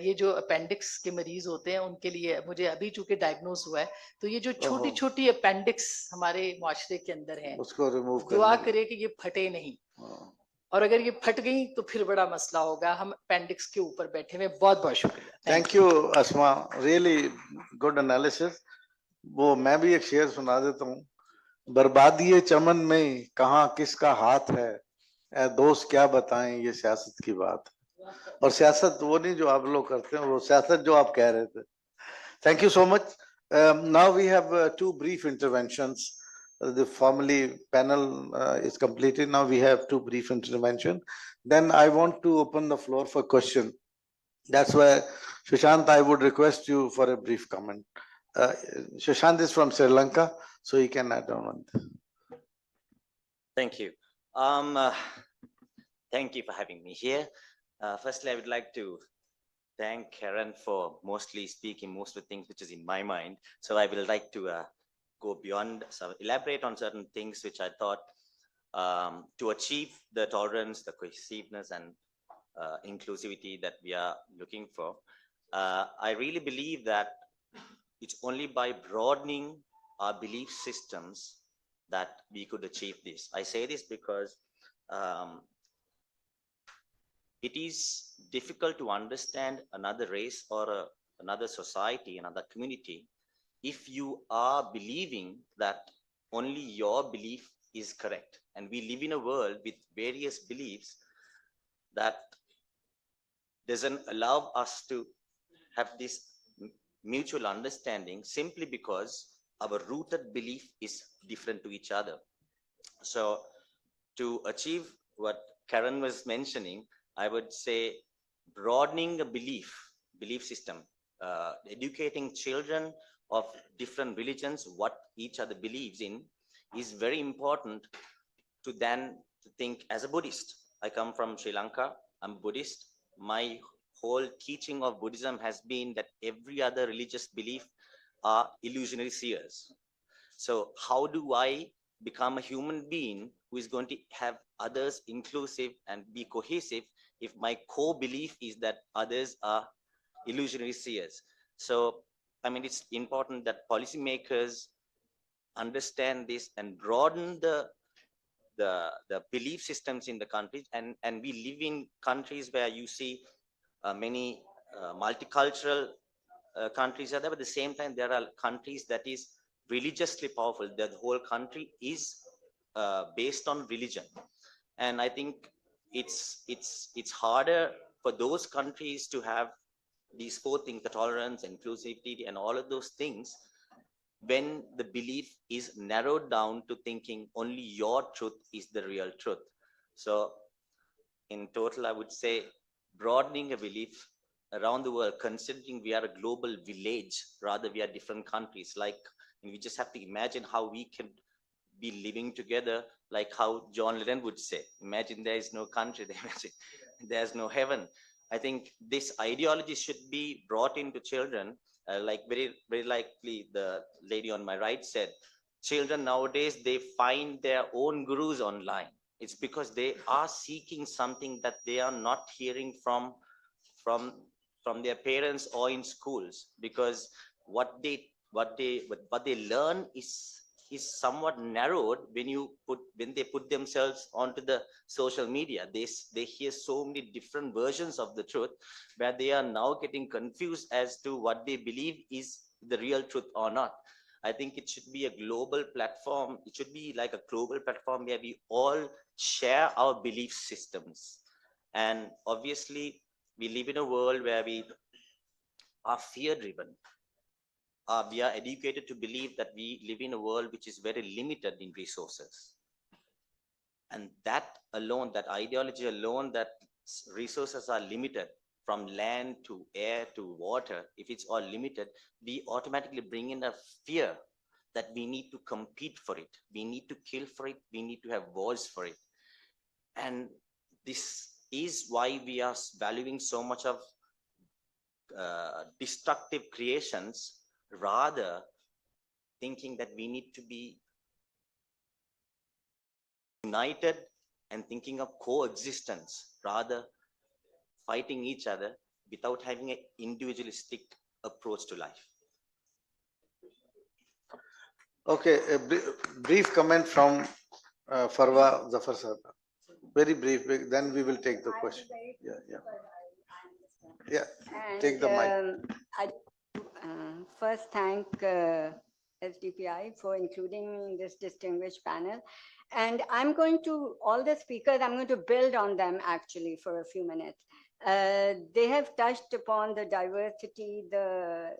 ये जो अपेंडिक्स के मरीज होते हैं उनके लिए, मुझे अभी चूंकि डायग्नोज हुआ है, तो ये जो छोटी छोटी अपेंडिक्स हमारे माशरे के अंदर है, उसको रिमूव दुआ करने करे कि ये फटे नहीं, हाँ। और अगर ये फट गई तो फिर बड़ा मसला होगा। हम अपेंडिक्स के ऊपर बैठे हुए। बहुत बहुत शुक्रिया। Thank you Asma, really good analysis. वो मैं भी एक शेर सुना देता हूँ। बर्बादी चमन में कहाँ किसका हाथ है, ए दोस्त क्या बताएं ये सियासत की बात है। और सियासत वो नहीं जो आप लोग करते हैं, वो सियासत जो आप कह रहे थे। Thank you so much. Now we have two brief interventions. The formally panel is completed. Now we have two brief intervention. Then I want to open the floor for question. That's why, Sushant, I would request you for a brief comment. Sushant is from Sri Lanka, so he can add on. Thank you. Thank you for having me here. Firstly, I would like to thank Karen for mostly speaking most of the things which is in my mind. So I will like to go beyond, so elaborate on certain things which I thought to achieve the tolerance, the cohesiveness, and inclusivity that we are looking for. I really believe that it's only by broadening our belief systems that we could achieve this. I say this because it is difficult to understand another race or another society, another community, if you are believing that only your belief is correct. And we live in a world with various beliefs that doesn't allow us to have this mutual understanding simply because our rooted belief is different to each other. So to achieve what Karen was mentioning, I would say broadening a belief system, educating children of different religions, what each other believes in, is very important to then think as a Buddhist. I come from Sri Lanka, I'm Buddhist. My whole teaching of Buddhism has been that every other religious belief are illusionary seers. So how do I become a human being who is going to have others inclusive and be cohesive if my core belief is that others are illusionary seers? So, I mean, it's important that policymakers understand this and broaden the belief systems in the countries. And we live in countries where you see many multicultural countries are there, but at the same time, there are countries that is religiously powerful. The whole country is based on religion. And I think it's harder for those countries to have these four things, the tolerance, inclusivity, and all of those things, when the belief is narrowed down to thinking only your truth is the real truth. So in total, I would say broadening a belief around the world, considering we are a global village, rather we are different countries. Like And we just have to imagine how we can be living together, like how John Lennon would say, imagine there is no country, imagine there's no heaven. I think this ideology should be brought into children, like very likely the lady on my right said, children nowadays, they find their own gurus online. It's because they are seeking something that they are not hearing from from their parents or in schools, because what they learn is somewhat narrowed when they put themselves onto the social media. They hear so many different versions of the truth, where they are now getting confused as to what they believe is the real truth or not. I think it should be a global platform. It should be like a global platform where we all share our belief systems. And obviously, we live in a world where we are fear driven. We are educated to believe that we live in a world which is very limited in resources. And that alone, that ideology alone, that resources are limited from land to air to water, if it's all limited, we automatically bring in a fear that we need to compete for it. We need to kill for it. We need to have wars for it. And this is why we are valuing so much of destructive creations, rather thinking that we need to be united and thinking of coexistence, rather fighting each other without having an individualistic approach to life. Okay, a brief comment from Farwa Zafar Sahib. Very brief, then we will take the question. Yeah, take the mic. I first thank SDPI for including me in this distinguished panel. And all the speakers, I'm going to build on them actually for a few minutes. They have touched upon the diversity, the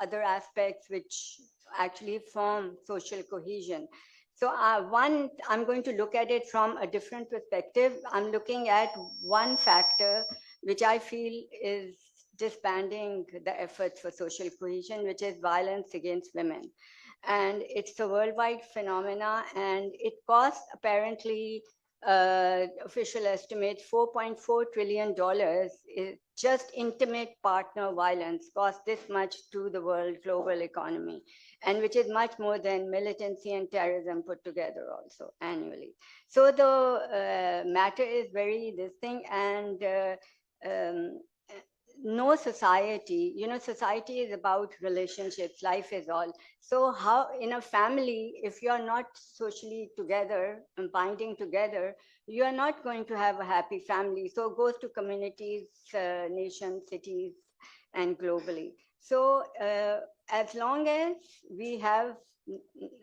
other aspects which actually form social cohesion. So I'm going to look at it from a different perspective. I'm looking at one factor which I feel is disbanding the efforts for social cohesion, which is violence against women. And it's a worldwide phenomena, and it costs apparently, official estimates, $4.4 trillion. Just intimate partner violence costs this much to the world global economy, and which is much more than militancy and terrorism put together also annually. So the matter is very this thing, and no society, society is about relationships, life is all. So how in a family, if you're not socially together and binding together, you are not going to have a happy family. So it goes to communities, nations, cities, and globally. So as long as we have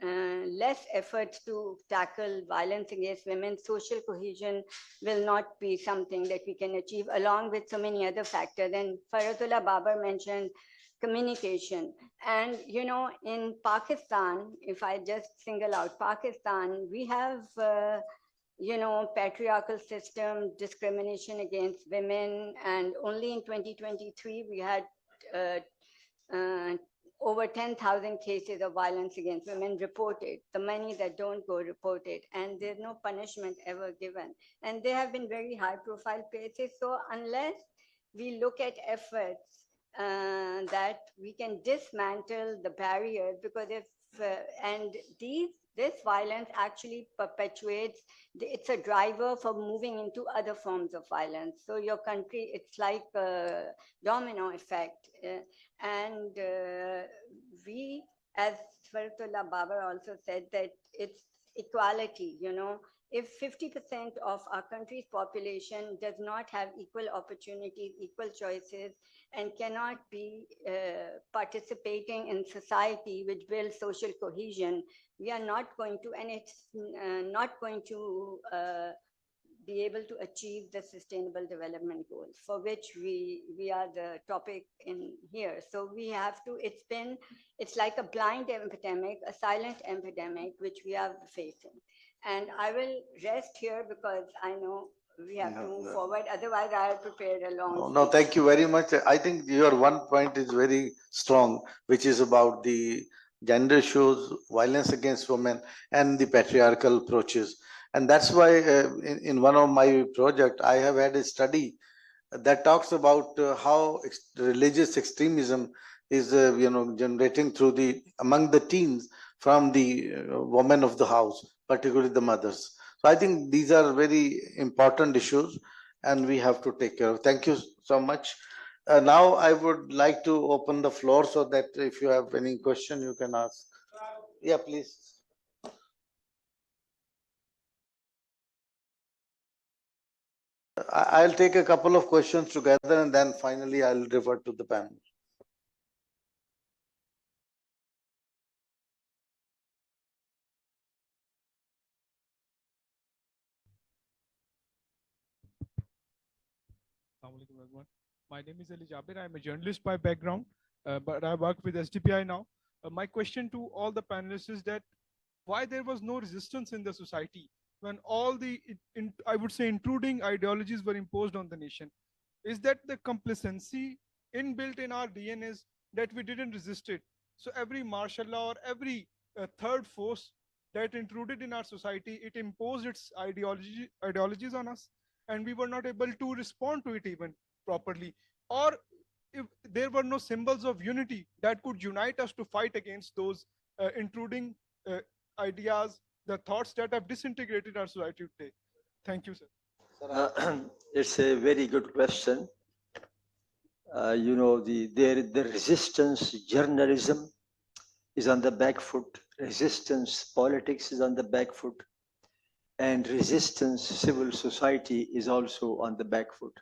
less efforts to tackle violence against women, social cohesion will not be something that we can achieve, along with so many other factors. And Faratullah Babar mentioned communication. And, in Pakistan, if I just single out Pakistan, we have, patriarchal system, discrimination against women. And only in 2023, we had over 10,000 cases of violence against women reported, the many that don't go reported, and there's no punishment ever given. And they have been very high profile cases. So unless we look at efforts that we can dismantle the barriers, because this violence actually perpetuates, it's a driver for moving into other forms of violence. So your country, it's like a domino effect. And we, as Faratullah Babar also said, that it's equality, if 50% of our country's population does not have equal opportunities, equal choices, and cannot be participating in society which builds social cohesion, we are not going to, and it's not going to be able to achieve the sustainable development goals, for which we are the topic in here. So we have to, it's like a blind epidemic, a silent epidemic, which we are facing. And I will rest here because I know we have to move forward. Otherwise, I have prepared a long. No, thank you very much. I think your one point is very strong, which is about the gender issues, violence against women, and the patriarchal approaches. And that's why in one of my project, I have had a study that talks about how religious extremism is generating through the among the teens from the women of the house, particularly the mothers. So I think these are very important issues and we have to take care of. Thank you so much. Now I would like to open the floor so that if you have any question you can ask. Yeah, please. I'll take a couple of questions together and then finally I'll revert to the panel. Assalamualaikum everyone. My name is Ali Jabir. I'm a journalist by background, but I work with SDPI now. My question to all the panelists is that why there was no resistance in the society when all the, I would say, intruding ideologies were imposed on the nation? Is that the complacency inbuilt in our DNAs that we didn't resist it? So every martial law or every third force that intruded in our society, it imposed its ideologies on us, and we were not able to respond to it even properly. Or if there were no symbols of unity that could unite us to fight against those intruding ideas, the thoughts that have disintegrated our society today. Thank you, sir. It's a very good question. You know, the resistance journalism is on the back foot, resistance politics is on the back foot, and resistance civil society is also on the back foot.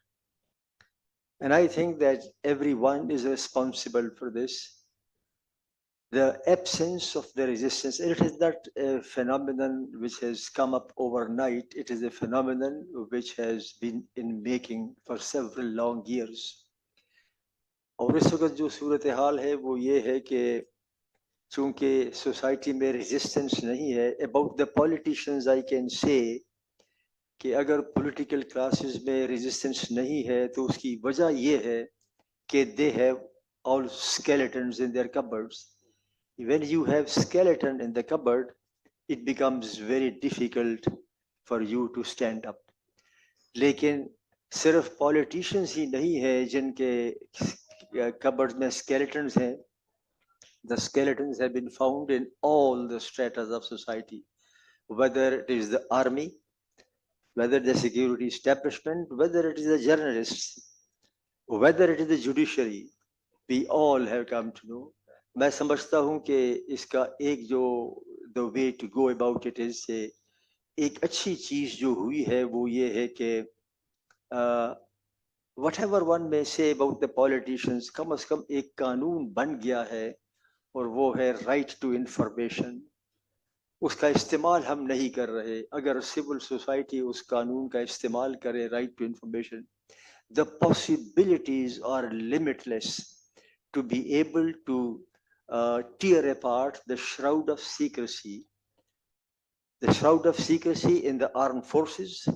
And I think that everyone is responsible for this. The absence of the resistance, it is not a phenomenon which has come up overnight. It is a phenomenon which has been in making for several long years. और इस वक्त जो सूरत हाल है वो ये है कि चूंकि सोसाइटी में रेजिस्टेंस नहीं है, about the politicians I can say कि अगर पॉलिटिकल क्लासेस में रेजिस्टेंस नहीं है तो उसकी वजह ये है कि they have all skeletons in their cupboards. When you have skeleton in the cupboard, it becomes very difficult for you to stand up. लेकिन सिर्फ politicians ही नहीं है जिनके cupboards में skeletons हैं. The skeletons have been found in all the stratas of society, whether it is the army, whether the security establishment, whether it is the journalists, whether it is the judiciary. We all have come to know. मैं समझता हूँ कि इसका एक जो the way to go about it is एक अच्छी चीज जो हुई है वो ये है कि whatever one may say about the politicians, कम से कम एक कानून बन गया है और वो है right to information. उसका इस्तेमाल हम नहीं कर रहे. अगर सिविल सोसाइटी उस कानून का इस्तेमाल करे, right to information, the possibilities are limitless to be able to tear apart the shroud of secrecy. The shroud of secrecy in the armed forces,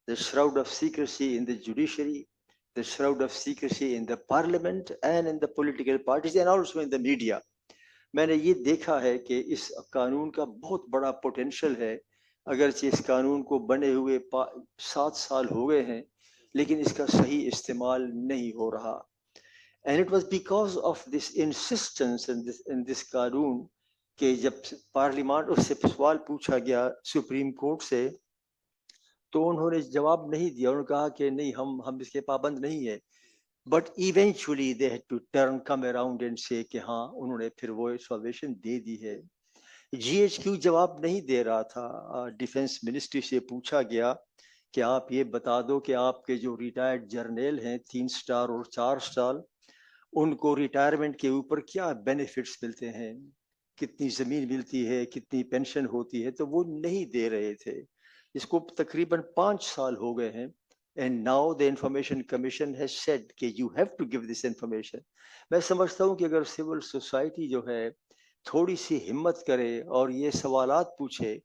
the shroud of secrecy in the judiciary, the shroud of secrecy in the parliament and in the political parties and also in the media. मैंने ये देखा है कि इस कानून का बहुत बड़ा पोटेंशियल है. अगरचे इस कानून को बने हुए 7 साल हो गए हैं, लेकिन इसका सही इस्तेमाल नहीं हो रहा. And it was because of this insistence in this कानून कि जब पार्लियामेंट उससे सवाल पूछा गया सुप्रीम कोर्ट से तो उन्होंने जवाब नहीं दिया. उन्होंने कहा कि नहीं, हम इसके पाबंद नहीं है. But eventually they had to come around and say कि हाँ, उन्होंने फिर वो सॉल्यूशन दे दी है. GHQ जवाब नहीं दे रहा था. डिफेंस मिनिस्ट्री से पूछा गया कि आप ये बता दो कि आपके जो रिटायर्ड जर्नल हैं 3 स्टार और 4 स्टार, उनको रिटायरमेंट के ऊपर क्या बेनिफिट्स मिलते हैं, कितनी ज़मीन मिलती है, कितनी पेंशन होती है, तो वो नहीं दे रहे थे. इसको तकरीबन 5 साल हो गए हैं. And now the Information Commission has said कि you have to give this information. मैं समझता हूँ कि अगर सिविल सोसाइटी जो है थोड़ी सी हिम्मत करे और ये सवालात पूछे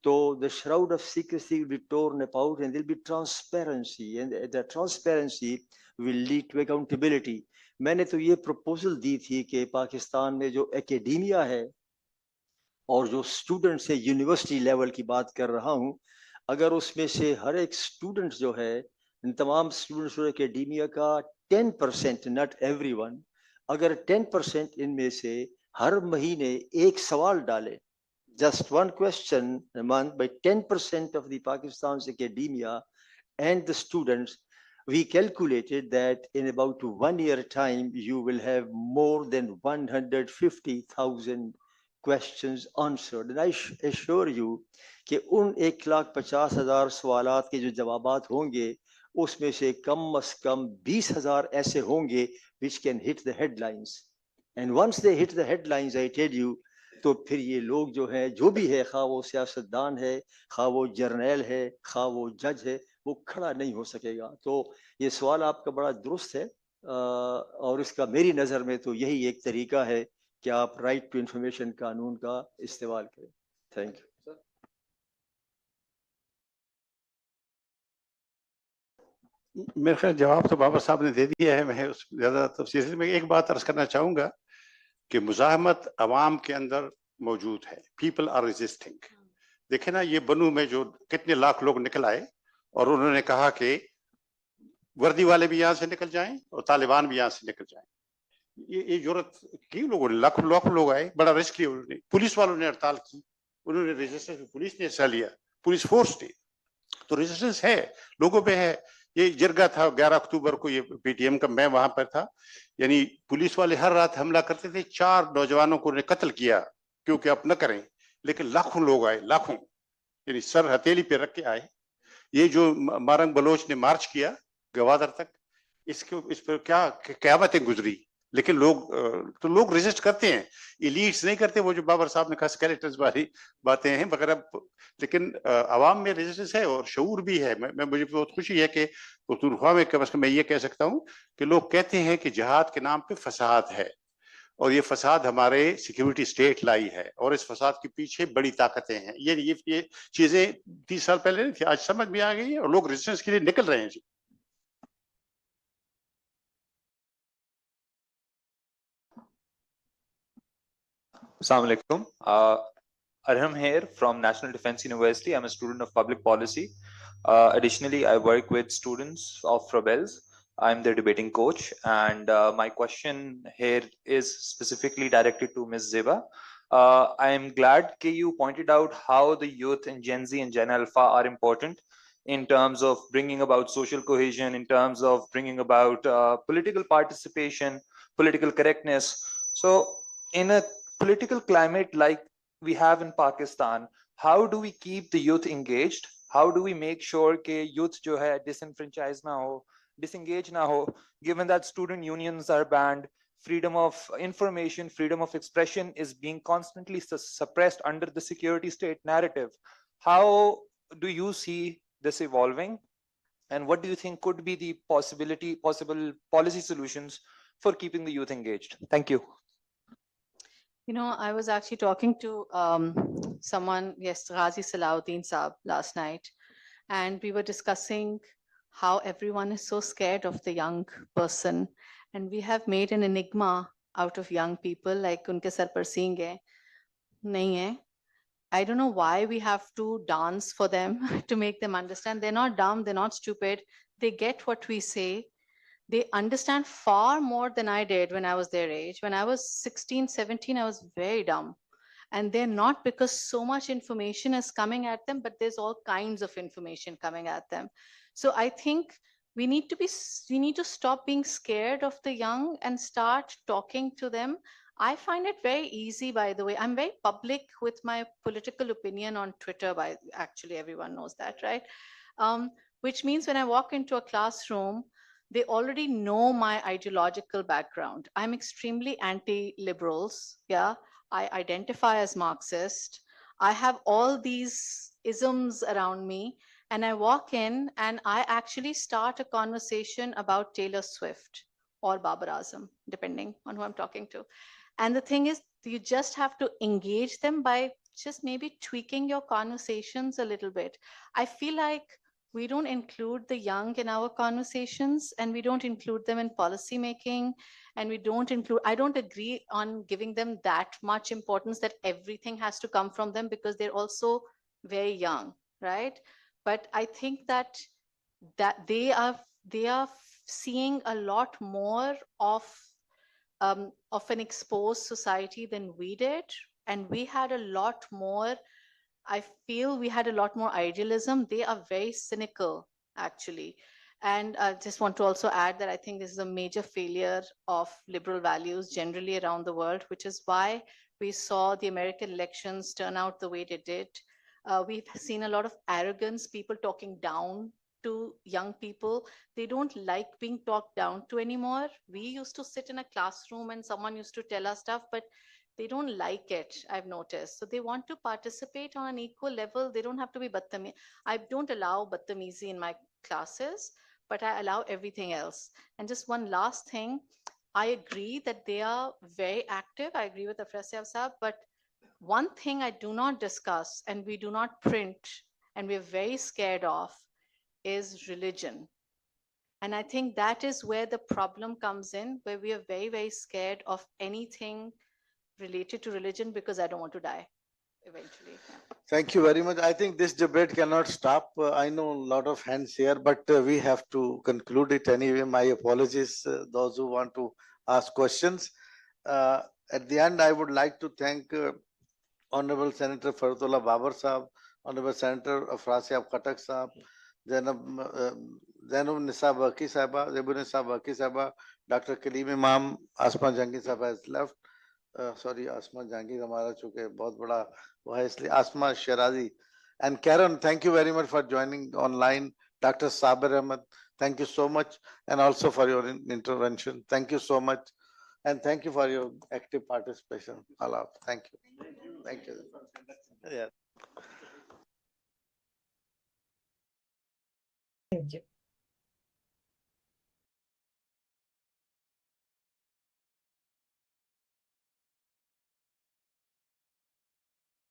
तो the shroud of secrecy will be torn apart and there will be transparency, and the transparency will lead to accountability. मैंने तो ये प्रपोजल दी थी कि पाकिस्तान में जो एकेडेमिया है और जो स्टूडेंट से यूनिवर्सिटी लेवल की बात कर रहा हूँ, अगर उसमें से हर एक स्टूडेंट जो है, इन तमाम स्टूडेंट्स एकेडमिया का 10%, नॉट एवरीवन, अगर 10% इनमें से हर महीने एक सवाल डाले, just one question a month by 10% of the Pakistan's academia and the students, we calculated that in about 1 year time, you will have more than 150,000 questions answered. And I assure you कि उन 1,50,000 सवालात के जो जवाबात होंगे, उसमें से कम 20,000 ऐसे होंगे which can hit the headlines. And once they hit the headlines, I tell you, तो फिर ये लोग जो है, जो भी है, खा वो सियासतदान है, खा वो जर्नैल है, खा वो जज है, वो खड़ा नहीं हो सकेगा। तो ये सवाल आपका बड़ा दुरुस्त है, और इसका मेरी नज़र में तो यही एक तरीका है कि आप राइट टू इंफॉर्मेशन कानून का इस्तेमाल करें। Thank you. मेरे ख्याल जवाब तो बाबर साहब ने दे दिया है। मैं उस ज़्यादा तफसील से मैं एक बात अर्ज करना चाहूँगा कि मुज़ाहमत अवाम के अंदर मौजूद है। People are resisting. देखे ना, ये बनू में जो कितने लाख लोग निकल आए और उन्होंने कहा कि वर्दी वाले भी यहाँ से निकल जाएं और तालिबान भी यहाँ से निकल जाएं। ये जरूरत की लोगों ने, लाखों लाखों लोग आए, बड़ा रिस्क लिया उन्होंने। पुलिस वालों ने हड़ताल की, उन्होंने रेजिस्टेंस, पुलिस ने हिस्सा लिया, पुलिस फोर्स ने, तो रेजिस्टेंस है, लोगों पे है। ये जिरगा था 11 अक्टूबर को, ये पीटीएम का, मैं वहां पर था। यानी पुलिस वाले हर रात हमला करते थे, 4 नौजवानों को कत्ल किया क्योंकि आप न करें, लेकिन लाखों लोग आए, लाखों, यानी सर हथेली पे रख के आए। ये जो मारंग बलोच ने मार्च किया गवादर तक, इस पर क्या क़यामतें गुजरी, लेकिन लोग रेजिस्ट करते हैं, इलीट्स नहीं करते। वो जो बाबर साहब ने कहा स्केलेटन्स वाली बातें हैं वगैरह, लेकिन आवाम में रेजिस्टेंस है और शऊर भी है। मुझे बहुत खुशी है कि पख्तूनख्वा में कम से कम मैं ये कह सकता हूँ कि लोग कहते हैं कि जिहाद के नाम पे फसाद है, और ये फसाद हमारे सिक्योरिटी स्टेट लाई है, और इस फसाद के पीछे बड़ी ताकतें हैं। ये चीजें 30 साल पहले नहीं थी, आज समझ में आ गई है और लोग रेजिस्टेंस के लिए निकल रहे हैं जी। Assalamu alaikum. Arham here from National Defense University. I'm a student of public policy. Additionally, I work with students of Rebels. I'm their debating coach. And my question here is specifically directed to Ms. Zeba. I am glad that you pointed out how the youth in Gen Z and Gen Alpha are important in terms of bringing about social cohesion, in terms of bringing about political participation, political correctness. So in a political climate like we have in Pakistan, how do we keep the youth engaged? How do we make sure that youth jo hai disenfranchised na ho, disengaged na ho, given that student unions are banned, freedom of information, freedom of expression is being constantly suppressed under the security state narrative? How do you see this evolving? And what do you think could be the possible policy solutions for keeping the youth engaged? Thank you. You know, I was actually talking to someone, yes, Ghazi Salahuddin Saab last night, and we were discussing how everyone is so scared of the young person, and we have made an enigma out of young people, like unke sar par seeing hai, nahi hai. I don't know why we have to dance for them to make them understand. They're not dumb, they're not stupid. They get what we say. They understand far more than I did when I was their age. When I was 16, 17, I was very dumb. And they're not, because so much information is coming at them, but there's all kinds of information coming at them. So I think we need to stop being scared of the young and start talking to them. I find it very easy, by the way. I'm very public with my political opinion on Twitter. Actually, everyone knows that, right? Which means when I walk into a classroom, they already know my ideological background. I'm extremely anti-liberals. Yeah, I identify as Marxist. I have all these isms around me, and I walk in and I actually start a conversation about Taylor Swift or Babar Azam, depending on who I'm talking to. And the thing is, you just have to engage them by just maybe tweaking your conversations a little bit. I feel like we don't include the young in our conversations, and we don't include them in policy making. and we don't include, I don't agree on giving them that much importance that everything has to come from them, because they're also very young, right? But I think that they are seeing a lot more of an exposed society than we did, and we had a lot more. I feel we had a lot more idealism. They are very cynical, actually. And I just want to also add that I think this is a major failure of liberal values generally around the world, which is why we saw the American elections turn out the way they did. We've seen a lot of arrogance, people talking down to young people. They don't like being talked down to anymore. We used to sit in a classroom and someone used to tell us stuff, but they don't like it, I've noticed. So they want to participate on an equal level. They don't have to be battami. I don't allow battamizi in my classes, but I allow everything else. And just one last thing, I agree that they are very active. I agree with Afrasiab Saab, but one thing I do not discuss and we do not print and we're very scared of is religion. And I think that is where the problem comes in, where we are very, very scared of anything related to religion, because I don't want to die eventually. Yeah. Thank you very much. I think this debate cannot stop. I know a lot of hands here, but we have to conclude it anyway. My apologies, those who want to ask questions. At the end, I would like to thank Honorable Senator Faridullah Babar Saab, Honorable Senator Afrasiab Khatak Saab, Zainab Nisa Baki Sahaba, Zebu Nisa Baki Sahaba, Dr. Kaleem Imam, Asma Jangi Sahaba has left. Sorry, Asma Jangi हमारा चूंकि बहुत बड़ा वो है इसलिए Asma Shirazi and Karen, thank you very much for joining online. Dr. Sabir Ahmed, thank you so much, and also for your intervention. Thank you so much, and thank you for your active participation. Allah, thank you. Thank you. Yeah. Thank you.